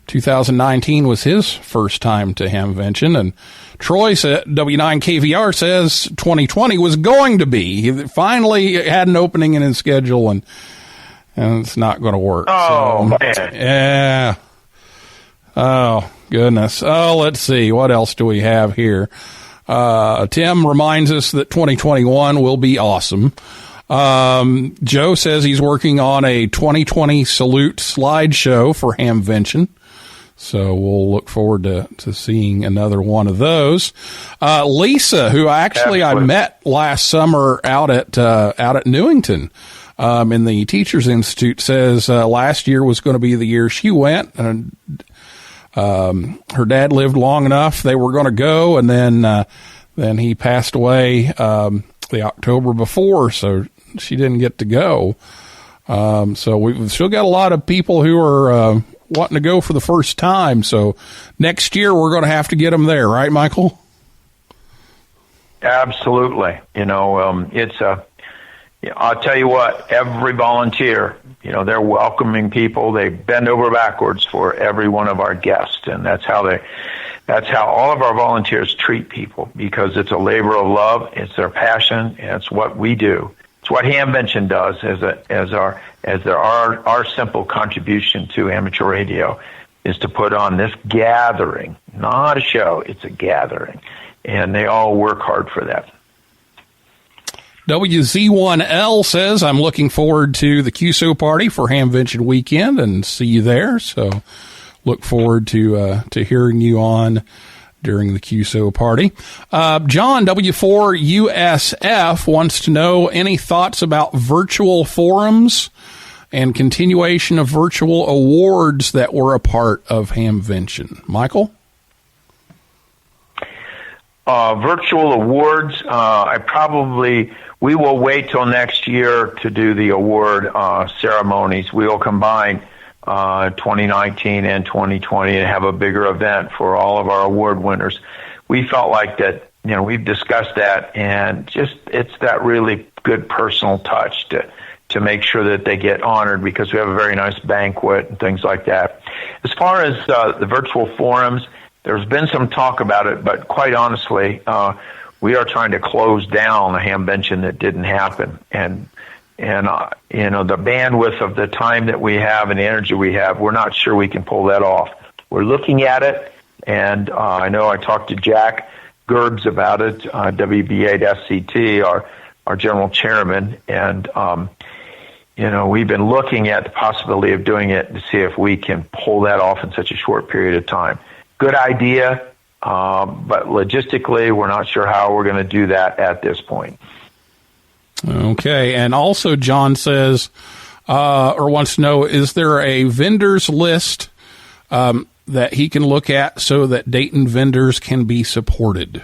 2019 was his first time to Hamvention, and Troy said, W9KVR says 2020 was going to be. He finally had an opening in his schedule, and it's not going to work. Oh, so, man. Yeah. Oh, goodness. Oh, let's see. What else do we have here? Tim reminds us that 2021 will be awesome. Joe says he's working on a 2020 salute slideshow for Hamvention. So we'll look forward to seeing another one of those. Lisa, who I met last summer out at Newington in the Teachers Institute, says last year was going to be the year she went, and her dad lived long enough they were going to go, and then he passed away the October before, so she didn't get to go. So we've still got a lot of people who are wanting to go for the first time. So next year we're going to have to get them there, right, Michael? Absolutely. I'll tell you what, every volunteer, they're welcoming people. They bend over backwards for every one of our guests, and that's how all of our volunteers treat people, because it's a labor of love, it's their passion, and it's what we do. It's what Hamvention does as our simple contribution to amateur radio, is to put on this gathering, not a show, it's a gathering, and they all work hard for that. WZ1L says, I'm looking forward to the QSO party for Hamvention weekend and see you there. So look forward to hearing you on during the QSO party. John W4USF wants to know any thoughts about virtual forums and continuation of virtual awards that were a part of Hamvention. Michael? Virtual awards, we will wait till next year to do the award ceremonies. We will combine 2019 and 2020 and have a bigger event for all of our award winners. We felt like that, we've discussed that, and just it's that really good personal touch to make sure that they get honored, because we have a very nice banquet and things like that. As far as the virtual forums, there's been some talk about it, but quite honestly, we are trying to close down a Hamvention that didn't happen. And the bandwidth of the time that we have and the energy we have, we're not sure we can pull that off. We're looking at it, and I know I talked to Jack Gerbs about it, WB8SCT, our general chairman, and we've been looking at the possibility of doing it to see if we can pull that off in such a short period of time. Good idea, but logistically, we're not sure how we're going to do that at this point. Okay, and also John says, or wants to know, is there a vendors list that he can look at so that Dayton vendors can be supported?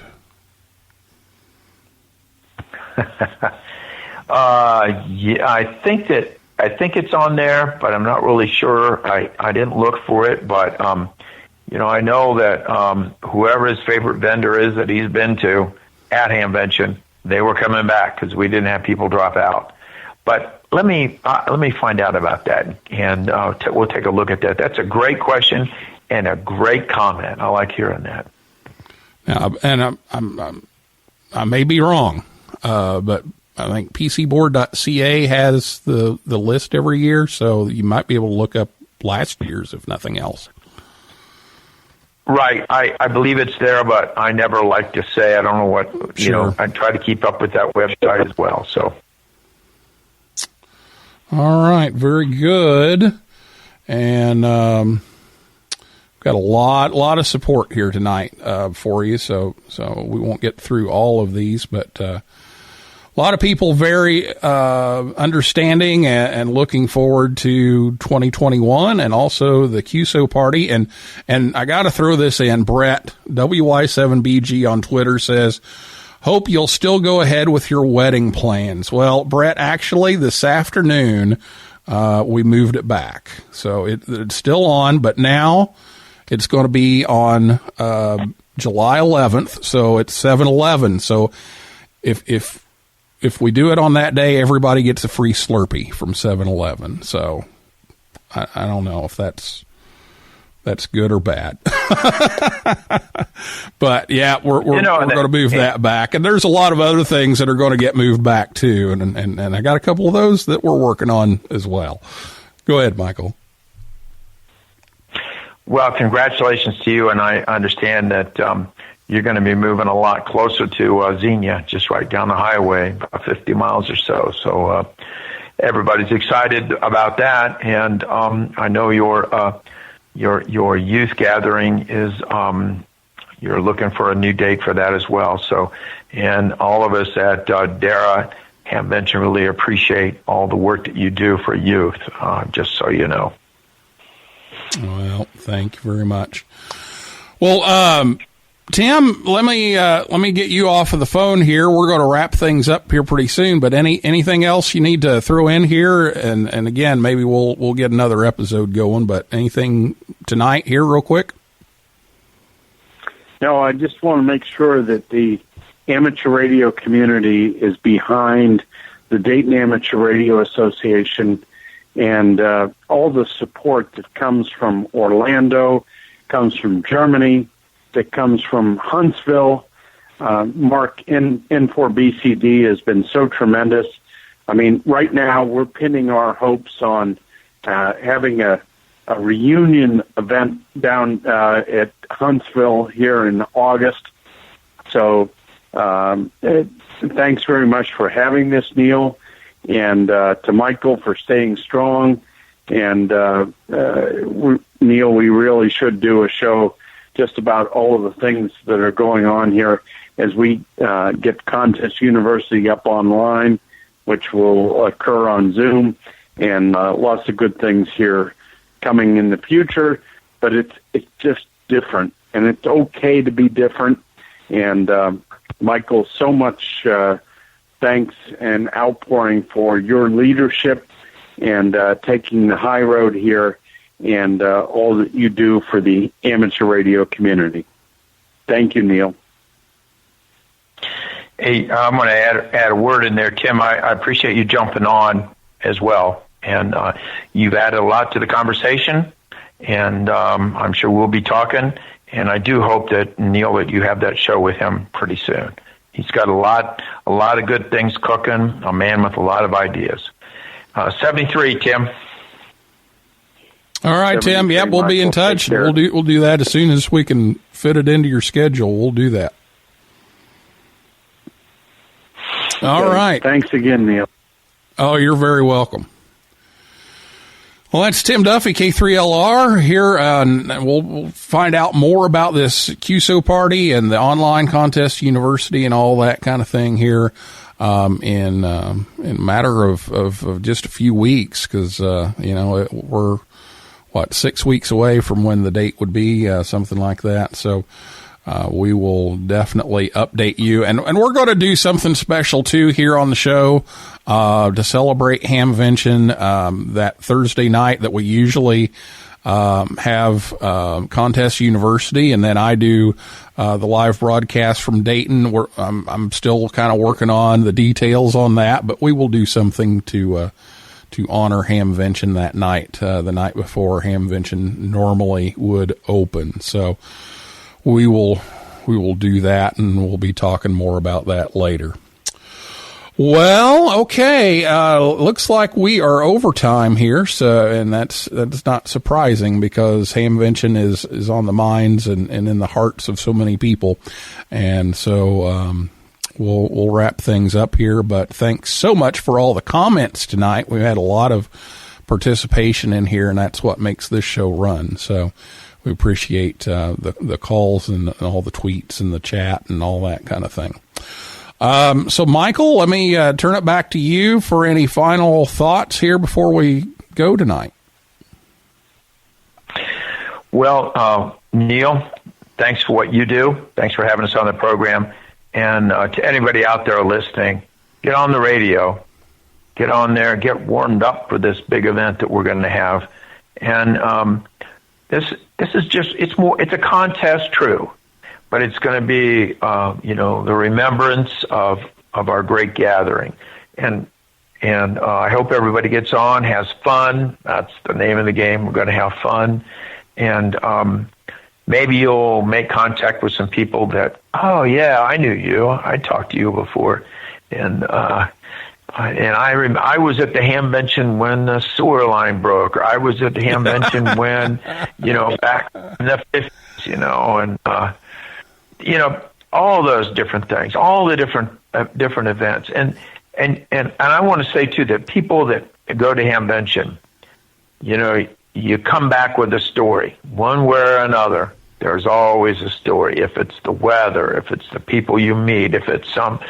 Yeah, I think it's on there, but I'm not really sure. I didn't look for it, but I know that whoever his favorite vendor is that he's been to at Hamvention, they were coming back because we didn't have people drop out. But let me find out about that, and we'll take a look at that. That's a great question and a great comment. I like hearing that. Now, and I may be wrong, but I think PCboard.ca has the list every year, so you might be able to look up last year's if nothing else. Right. I believe it's there, but I never like to say. I don't know what, Sure. I try to keep up with that website as well. So. All right. Very good. And got a lot of support here tonight for you. So we won't get through all of these, but a lot of people very understanding and looking forward to 2021 and also the QSO party. And I got to throw this in. Brett, WY7BG on Twitter says, hope you'll still go ahead with your wedding plans. Well, Brett, actually this afternoon we moved it back. So it's still on, but now it's going to be on July 11th. So it's 7/11. So if we do it on that day, everybody gets a free Slurpee from 7-Eleven. So I don't know if that's good or bad. But yeah, we're going to move that back. And there's a lot of other things that are going to get moved back too. And I got a couple of those that we're working on as well. Go ahead, Michael. Well, congratulations to you. And I understand that you're going to be moving a lot closer to Xenia, just right down the highway, about 50 miles or so. So everybody's excited about that, and I know your youth gathering is you're looking for a new date for that as well. So, and all of us at DARA Hamvention really appreciate all the work that you do for youth. Just so you know. Well, thank you very much. Well, Tim, let me get you off of the phone here. We're going to wrap things up here pretty soon. But anything else you need to throw in here? And again, maybe we'll get another episode going. But anything tonight here, real quick? No, I just want to make sure that the amateur radio community is behind the Dayton Amateur Radio Association, and all the support that comes from Orlando, comes from Germany, that comes from Huntsville. Mark, N4BCD has been so tremendous. I mean, right now we're pinning our hopes on having a reunion event down at Huntsville here in August. So thanks very much for having this, Neil, and to Michael for staying strong. And Neil, we really should do a show just about all of the things that are going on here as we get Contest University up online, which will occur on Zoom, and lots of good things here coming in the future. But it's just different, and it's okay to be different. And Michael, so much thanks and outpouring for your leadership and taking the high road here, and all that you do for the amateur radio community. Thank you, Neil. Hey, I'm going to add a word in there, Tim. I appreciate you jumping on as well. And you've added a lot to the conversation, and I'm sure we'll be talking. And I do hope that, Neil, that you have that show with him pretty soon. He's got a lot of good things cooking, a man with a lot of ideas. 73, Tim. All right, Tim. Yeah, we'll be in touch. We'll do that as soon as we can fit it into your schedule. We'll do that. All right. Thanks again, Neil. Oh, you're very welcome. Well, that's Tim Duffy, K3LR here, and we'll find out more about this QSO Party and the online contest university and all that kind of thing here in a matter of just a few weeks, because we're 6 weeks away from when the date would be, something like that. So we will definitely update you, and we're going to do something special too here on the show to celebrate Hamvention that Thursday night that we usually have Contest University, and then I do the live broadcast from Dayton. I'm still kind of working on the details on that, but we will do something to honor Hamvention that night, the night before Hamvention normally would open. So we will do that, and we'll be talking more about that later. Well, okay. Looks like we are overtime here, and that's not surprising, because Hamvention is on the minds and in the hearts of so many people, and so we'll wrap things up here. But thanks so much for all the comments tonight. We had a lot of participation in here, and that's what makes this show run. So we appreciate the calls and all the tweets and the chat and all that kind of thing. So, Michael, let me turn it back to you for any final thoughts here before we go tonight. Well, Neil, thanks for what you do. Thanks for having us on the program. And to anybody out there listening, get on the radio. Get on there. Get warmed up for this big event that we're going to have. And this is just, it's a contest, true. But it's going to be, the remembrance of our great gathering, and I hope everybody gets on, has fun. That's the name of the game. We're going to have fun, and maybe you'll make contact with some people that, oh yeah, I knew you. I talked to you before, and I was at the Hamvention when the sewer line broke, or I was at the Hamvention when, back in the 50s, and. all those different things, all the different events. And I want to say, too, that people that go to Hamvention, you come back with a story, one way or another. There's always a story. If it's the weather, if it's the people you meet, if it's some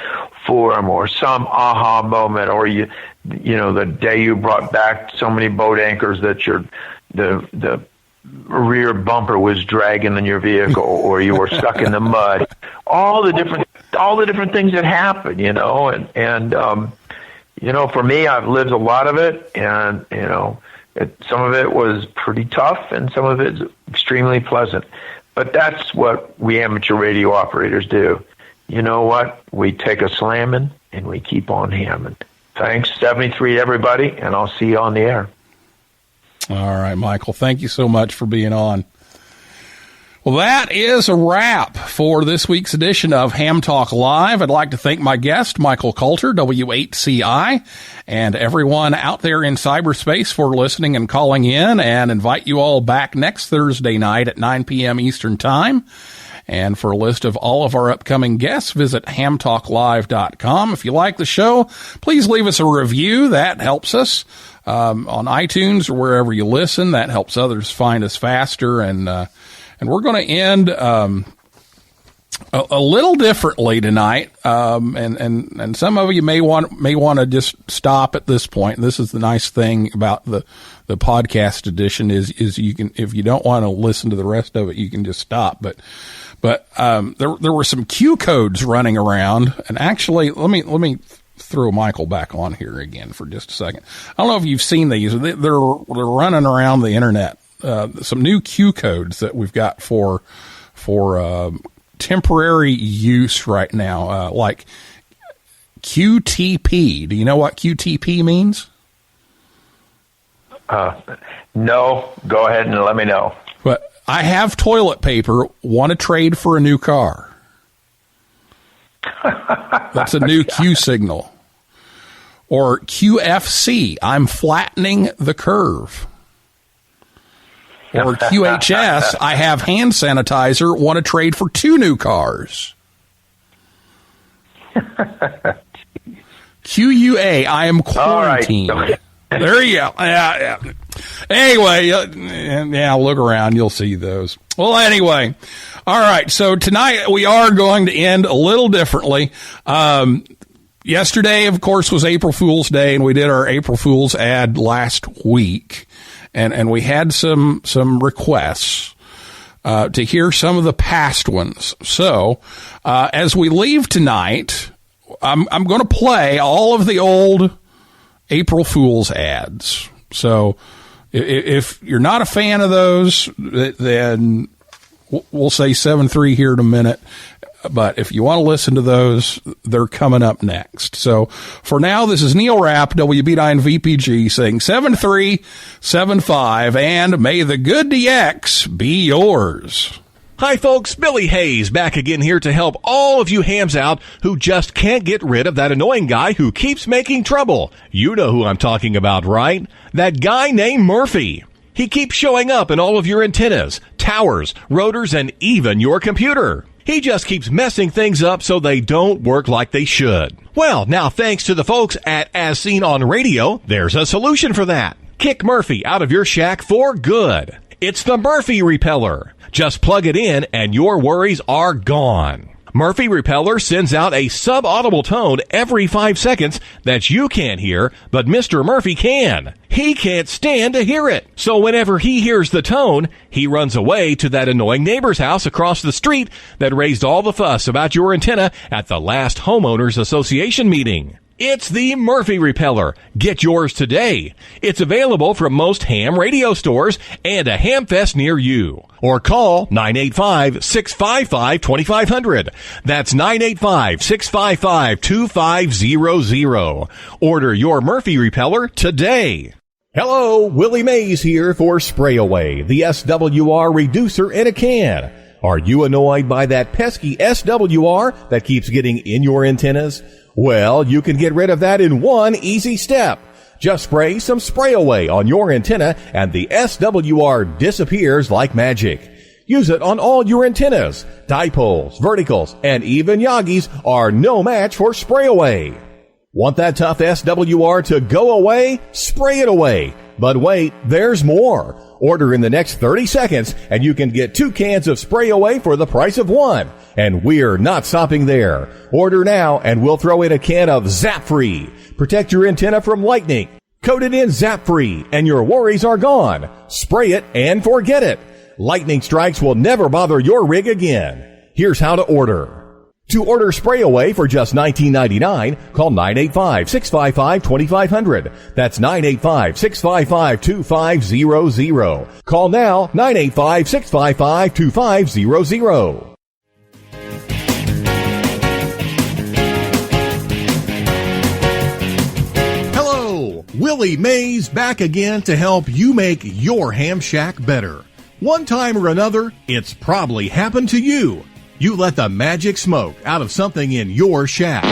forum or some aha moment, or the day you brought back so many boat anchors that the rear bumper was dragging in your vehicle, or you were stuck in the mud. All the different things that happen, and for me, I've lived a lot of it, and some of it was pretty tough, and some of it's extremely pleasant. But that's what we amateur radio operators do. You know what? We take a slamming and we keep on hamming. Thanks, 73, everybody, and I'll see you on the air. All right, Michael, thank you so much for being on. Well, that is a wrap for this week's edition of Ham Talk Live. I'd like to thank my guest, Michael Kalter, W8CI, and everyone out there in cyberspace for listening and calling in, and invite you all back next Thursday night at 9 p.m. Eastern Time. And for a list of all of our upcoming guests, visit hamtalklive.com. If you like the show, please leave us a review. That helps us on iTunes or wherever you listen. That helps others find us faster. And we're going to end a little differently tonight. And some of you may want to just stop at this point. And this is the nice thing about the podcast edition is you can, if you don't want to listen to the rest of it, you can just stop. But there were some Q codes running around, and actually, let me throw Michael back on here again for just a second. I don't know if you've seen these. They're running around the internet. Some new Q codes that we've got for temporary use right now, like QTP. Do you know what QTP means? No. Go ahead and let me know. But I have toilet paper. Want to trade for a new car? That's a new Q signal. Or QFC. I'm flattening the curve. Or QHS, I have hand sanitizer, want to trade for 2 new cars. QUA, I am quarantined. Right. There you go. Yeah. Anyway, look around. You'll see those. Well, anyway. All right. So tonight we are going to end a little differently. Yesterday, of course, was April Fool's Day, and we did our April Fool's ad last week. And we had some requests to hear some of the past ones. So as we leave tonight, I'm going to play all of the old April Fool's ads. So if you're not a fan of those, then we'll say 7-3 here in a minute. But if you want to listen to those, they're coming up next. So for now, this is Neil Rapp, WB9VPG, saying 7375, and may the good DX be yours. Hi, folks. Billy Hayes back again here to help all of you hams out who just can't get rid of that annoying guy who keeps making trouble. You know who I'm talking about, right? That guy named Murphy. He keeps showing up in all of your antennas, towers, rotors, and even your computer. He just keeps messing things up so they don't work like they should. Well, now thanks to the folks at As Seen on Radio, there's a solution for that. Kick Murphy out of your shack for good. It's the Murphy Repeller. Just plug it in and your worries are gone. Murphy Repeller sends out a sub-audible tone every 5 seconds that you can't hear, but Mr. Murphy can. He can't stand to hear it. So whenever he hears the tone, he runs away to that annoying neighbor's house across the street that raised all the fuss about your antenna at the last Homeowners Association meeting. It's the Murphy Repeller. Get yours today. It's available from most ham radio stores and a Hamfest near you. Or call 985-655-2500. That's 985-655-2500. Order your Murphy Repeller today. Hello, Willie Mays here for Spray Away, the SWR reducer in a can. Are you annoyed by that pesky SWR that keeps getting in your antennas? Well, you can get rid of that in one easy step. Just spray some Spray Away on your antenna and the SWR disappears like magic. Use it on all your antennas. Dipoles, verticals, and even Yagis are no match for spray away. Want that tough SWR to go away? Spray it away. But wait, there's more. Order in the next 30 seconds and you can get 2 cans of spray away for the price of 1. And we're not stopping there. Order now and we'll throw in a can of Zap Free. Protect your antenna from lightning. Coat it in Zap Free and your worries are gone. Spray it and forget it. Lightning strikes will never bother your rig again. Here's how to order. To order spray away for just $19.99, call 985-655-2500. That's 985-655-2500. Call now, 985-655-2500. Hello, Willie Mays back again to help you make your ham shack better. One time or another, it's probably happened to you. You let the magic smoke out of something in your shack.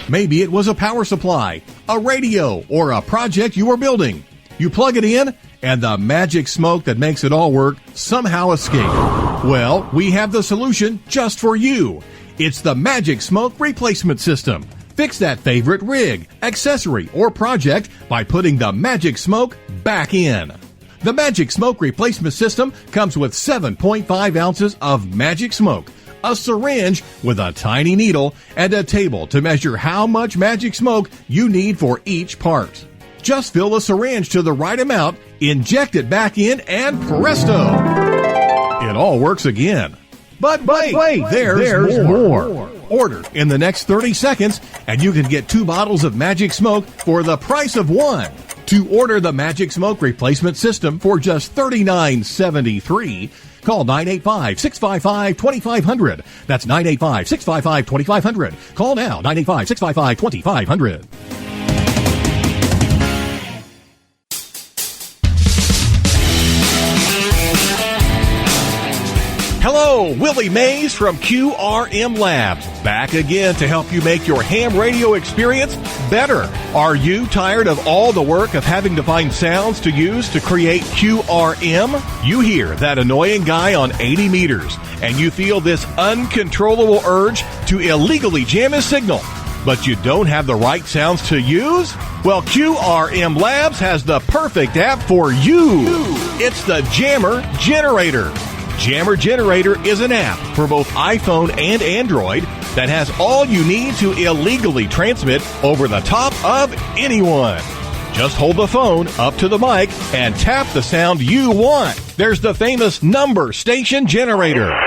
Maybe it was a power supply, a radio, or a project you were building. You plug it in, and the magic smoke that makes it all work somehow escapes. Well, we have the solution just for you. It's the Magic Smoke Replacement System. Fix that favorite rig, accessory, or project by putting the magic smoke back in. The Magic Smoke Replacement System comes with 7.5 ounces of magic smoke, a syringe with a tiny needle, and a table to measure how much magic smoke you need for each part. Just fill the syringe to the right amount, inject it back in, and presto! It all works again. But wait, there's more. Order in the next 30 seconds, and you can get 2 bottles of magic smoke for the price of 1. To order the Magic Smoke Replacement System for just $39.73, call 985-655-2500. That's 985-655-2500. Call now, 985-655-2500. Hello, Willie Mays from QRM Labs, back again to help you make your ham radio experience better. Are you tired of all the work of having to find sounds to use to create QRM? You hear that annoying guy on 80 meters, and you feel this uncontrollable urge to illegally jam his signal, but you don't have the right sounds to use? Well, QRM Labs has the perfect app for you. It's the Jammer Generator. Jammer Generator is an app for both iPhone and Android that has all you need to illegally transmit over the top of anyone. Just hold the phone up to the mic and tap the sound you want. There's the famous number station generator. 5, 3,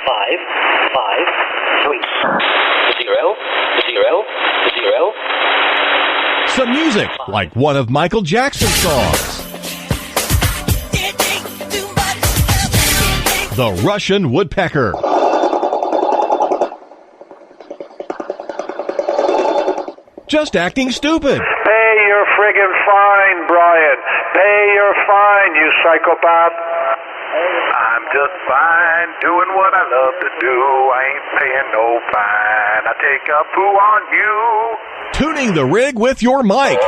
5, 5, 3, 0, 0, 0. Some music like one of Michael Jackson's songs. The Russian Woodpecker. Just acting stupid. Pay your friggin' fine, Brian. Pay your fine, you psychopath. I'm just fine, doing what I love to do. I ain't paying no fine. I take a poo on you. Tuning the rig with your mic.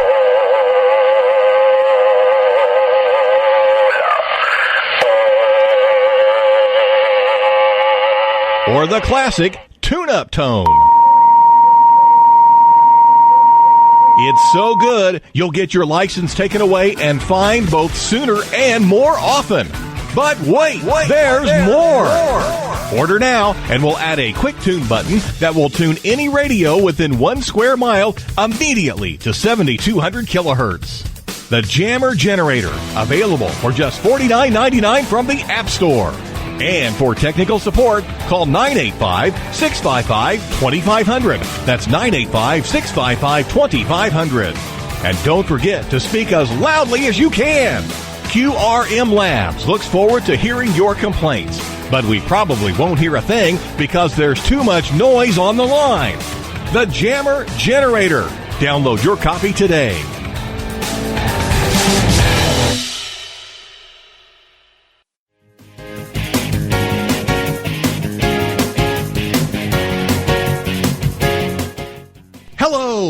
Or the classic tune-up tone. It's so good, you'll get your license taken away and fined both sooner and more often. But wait, there's more. Order now, and we'll add a quick tune button that will tune any radio within 1 square mile immediately to 7,200 kilohertz. The Jammer Generator, available for just $49.99 from the App Store. And for technical support, call 985-655-2500. That's 985-655-2500. And don't forget to speak as loudly as you can. QRM Labs looks forward to hearing your complaints, but we probably won't hear a thing because there's too much noise on the line. The Jammer Generator. Download your copy today.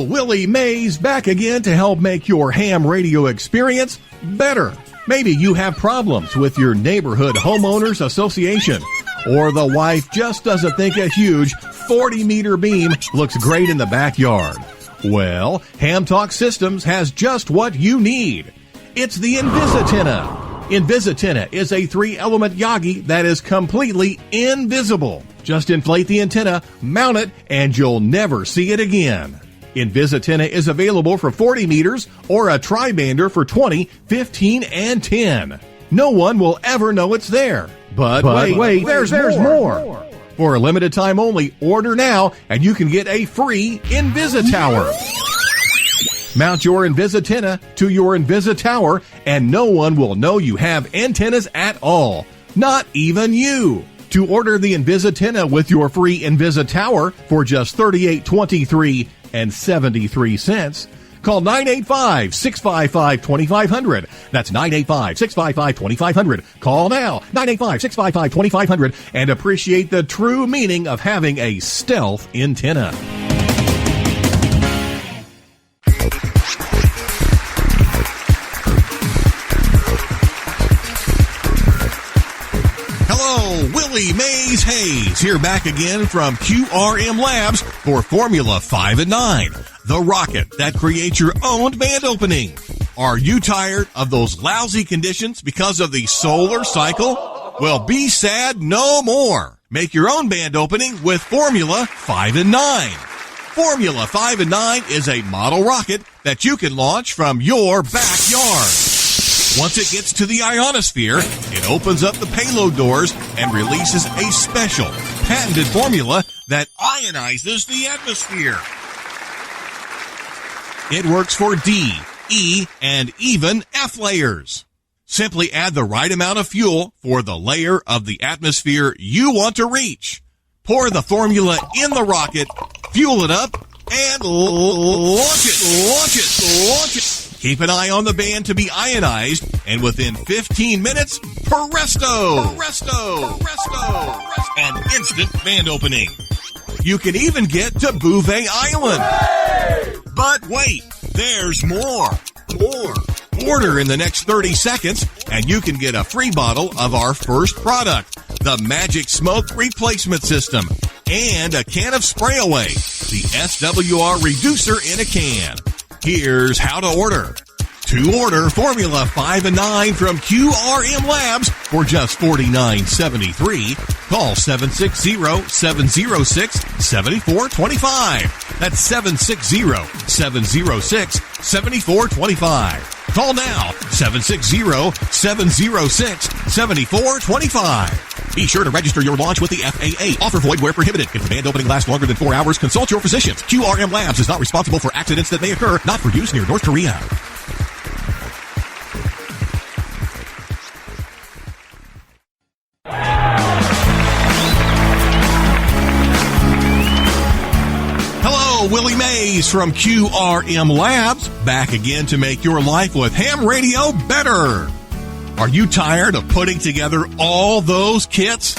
Willie Mays back again to help make your ham radio experience better. Maybe you have problems with your neighborhood homeowners association, or the wife just doesn't think a huge 40-meter beam looks great in the backyard. Well, Ham Talk Systems has just what you need. It's the Invisitina. Invisitina is a 3-element Yagi that is completely invisible. Just inflate the antenna, mount it, and you'll never see it again. Invisitina is available for 40 meters or a tri-bander for 20, 15, and 10. No one will ever know it's there. But wait, there's more. For a limited time only, order now and you can get a free Invisitower. Mount your Invisitina to your Invisitower and no one will know you have antennas at all. Not even you. To order the Invisitina with your free Invisitower for just $38.23 and 73 cents, call 985-655-2500. That's 985-655-2500. Call now, 985-655-2500, and appreciate the true meaning of having a stealth antenna. Hello, Willie Mays Hayes here back again from QRM Labs for Formula 5 and 9. The rocket that creates your own band opening. Are you tired of those lousy conditions because of the solar cycle? Well, be sad no more. Make your own band opening with Formula 5 and 9. Formula 5 and 9 is a model rocket that you can launch from your backyard. Once it gets to the ionosphere, it opens up the payload doors and releases a special, patented formula that ionizes the atmosphere. It works for D, E, and even F layers. Simply add the right amount of fuel for the layer of the atmosphere you want to reach. Pour the formula in the rocket, fuel it up, and launch it. Keep an eye on the band to be ionized, and within 15 minutes, presto! An instant band opening. You can even get to Bouvet Island. But wait, there's more. Order in the next 30 seconds, and you can get a free bottle of our first product, the Magic Smoke Replacement System, and a can of Spray Away, the SWR Reducer in a can. Here's how to order. To order Formula 5 and 9 from QRM Labs for just $49.73, call 760-706-7425. That's 760-706-7425. Call now, 760-706-7425. Be sure to register your launch with the FAA. Offer void where prohibited. If the band opening lasts longer than 4 hours, consult your physician. QRM Labs is not responsible for accidents that may occur, not for use near North Korea. Willie Mays from QRM Labs, back again to make your life with ham radio better. Are you tired of putting together all those kits?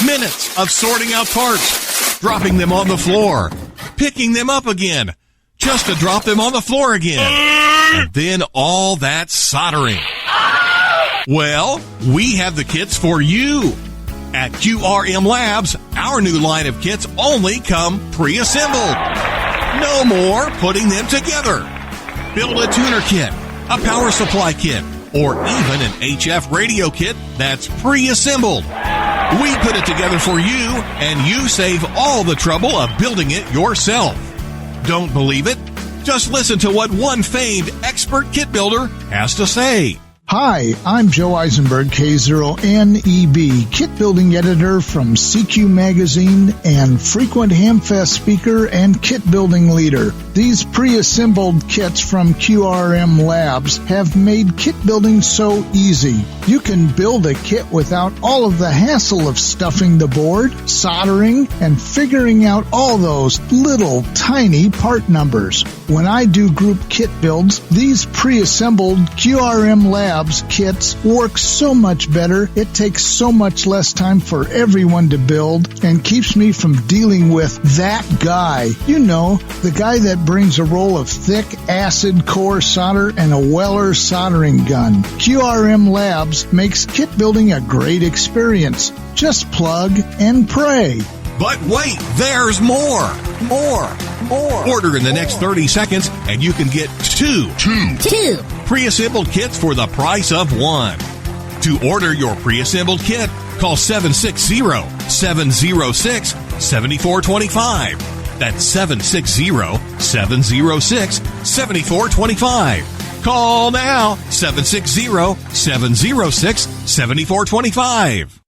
Minutes of sorting out parts, dropping them on the floor, picking them up again, just to drop them on the floor again, and then all that soldering. Well, we have the kits for you. At QRM Labs, our new line of kits only come pre-assembled. No more putting them together. Build a tuner kit, a power supply kit, or even an HF radio kit that's pre-assembled. We put it together for you, and you save all the trouble of building it yourself. Don't believe it? Just listen to what one famed expert kit builder has to say. Hi, I'm Joe Eisenberg, K0NEB, kit building editor from CQ Magazine and frequent Hamfest speaker and kit building leader. These pre-assembled kits from QRM Labs have made kit building so easy. You can build a kit without all of the hassle of stuffing the board, soldering, and figuring out all those little tiny part numbers. When I do group kit builds, these pre-assembled QRM Labs kits work so much better. It takes so much less time for everyone to build and keeps me from dealing with that guy. You know, the guy that brings a roll of thick acid core solder and a Weller soldering gun. QRM Labs makes kit building a great experience. Just plug and pray. But wait, there's more. Order in the next 30 seconds and you can get two pre-assembled kits for the price of one. To order your pre-assembled kit, call 760-706-7425. That's 760-706-7425. Call now, 760-706-7425.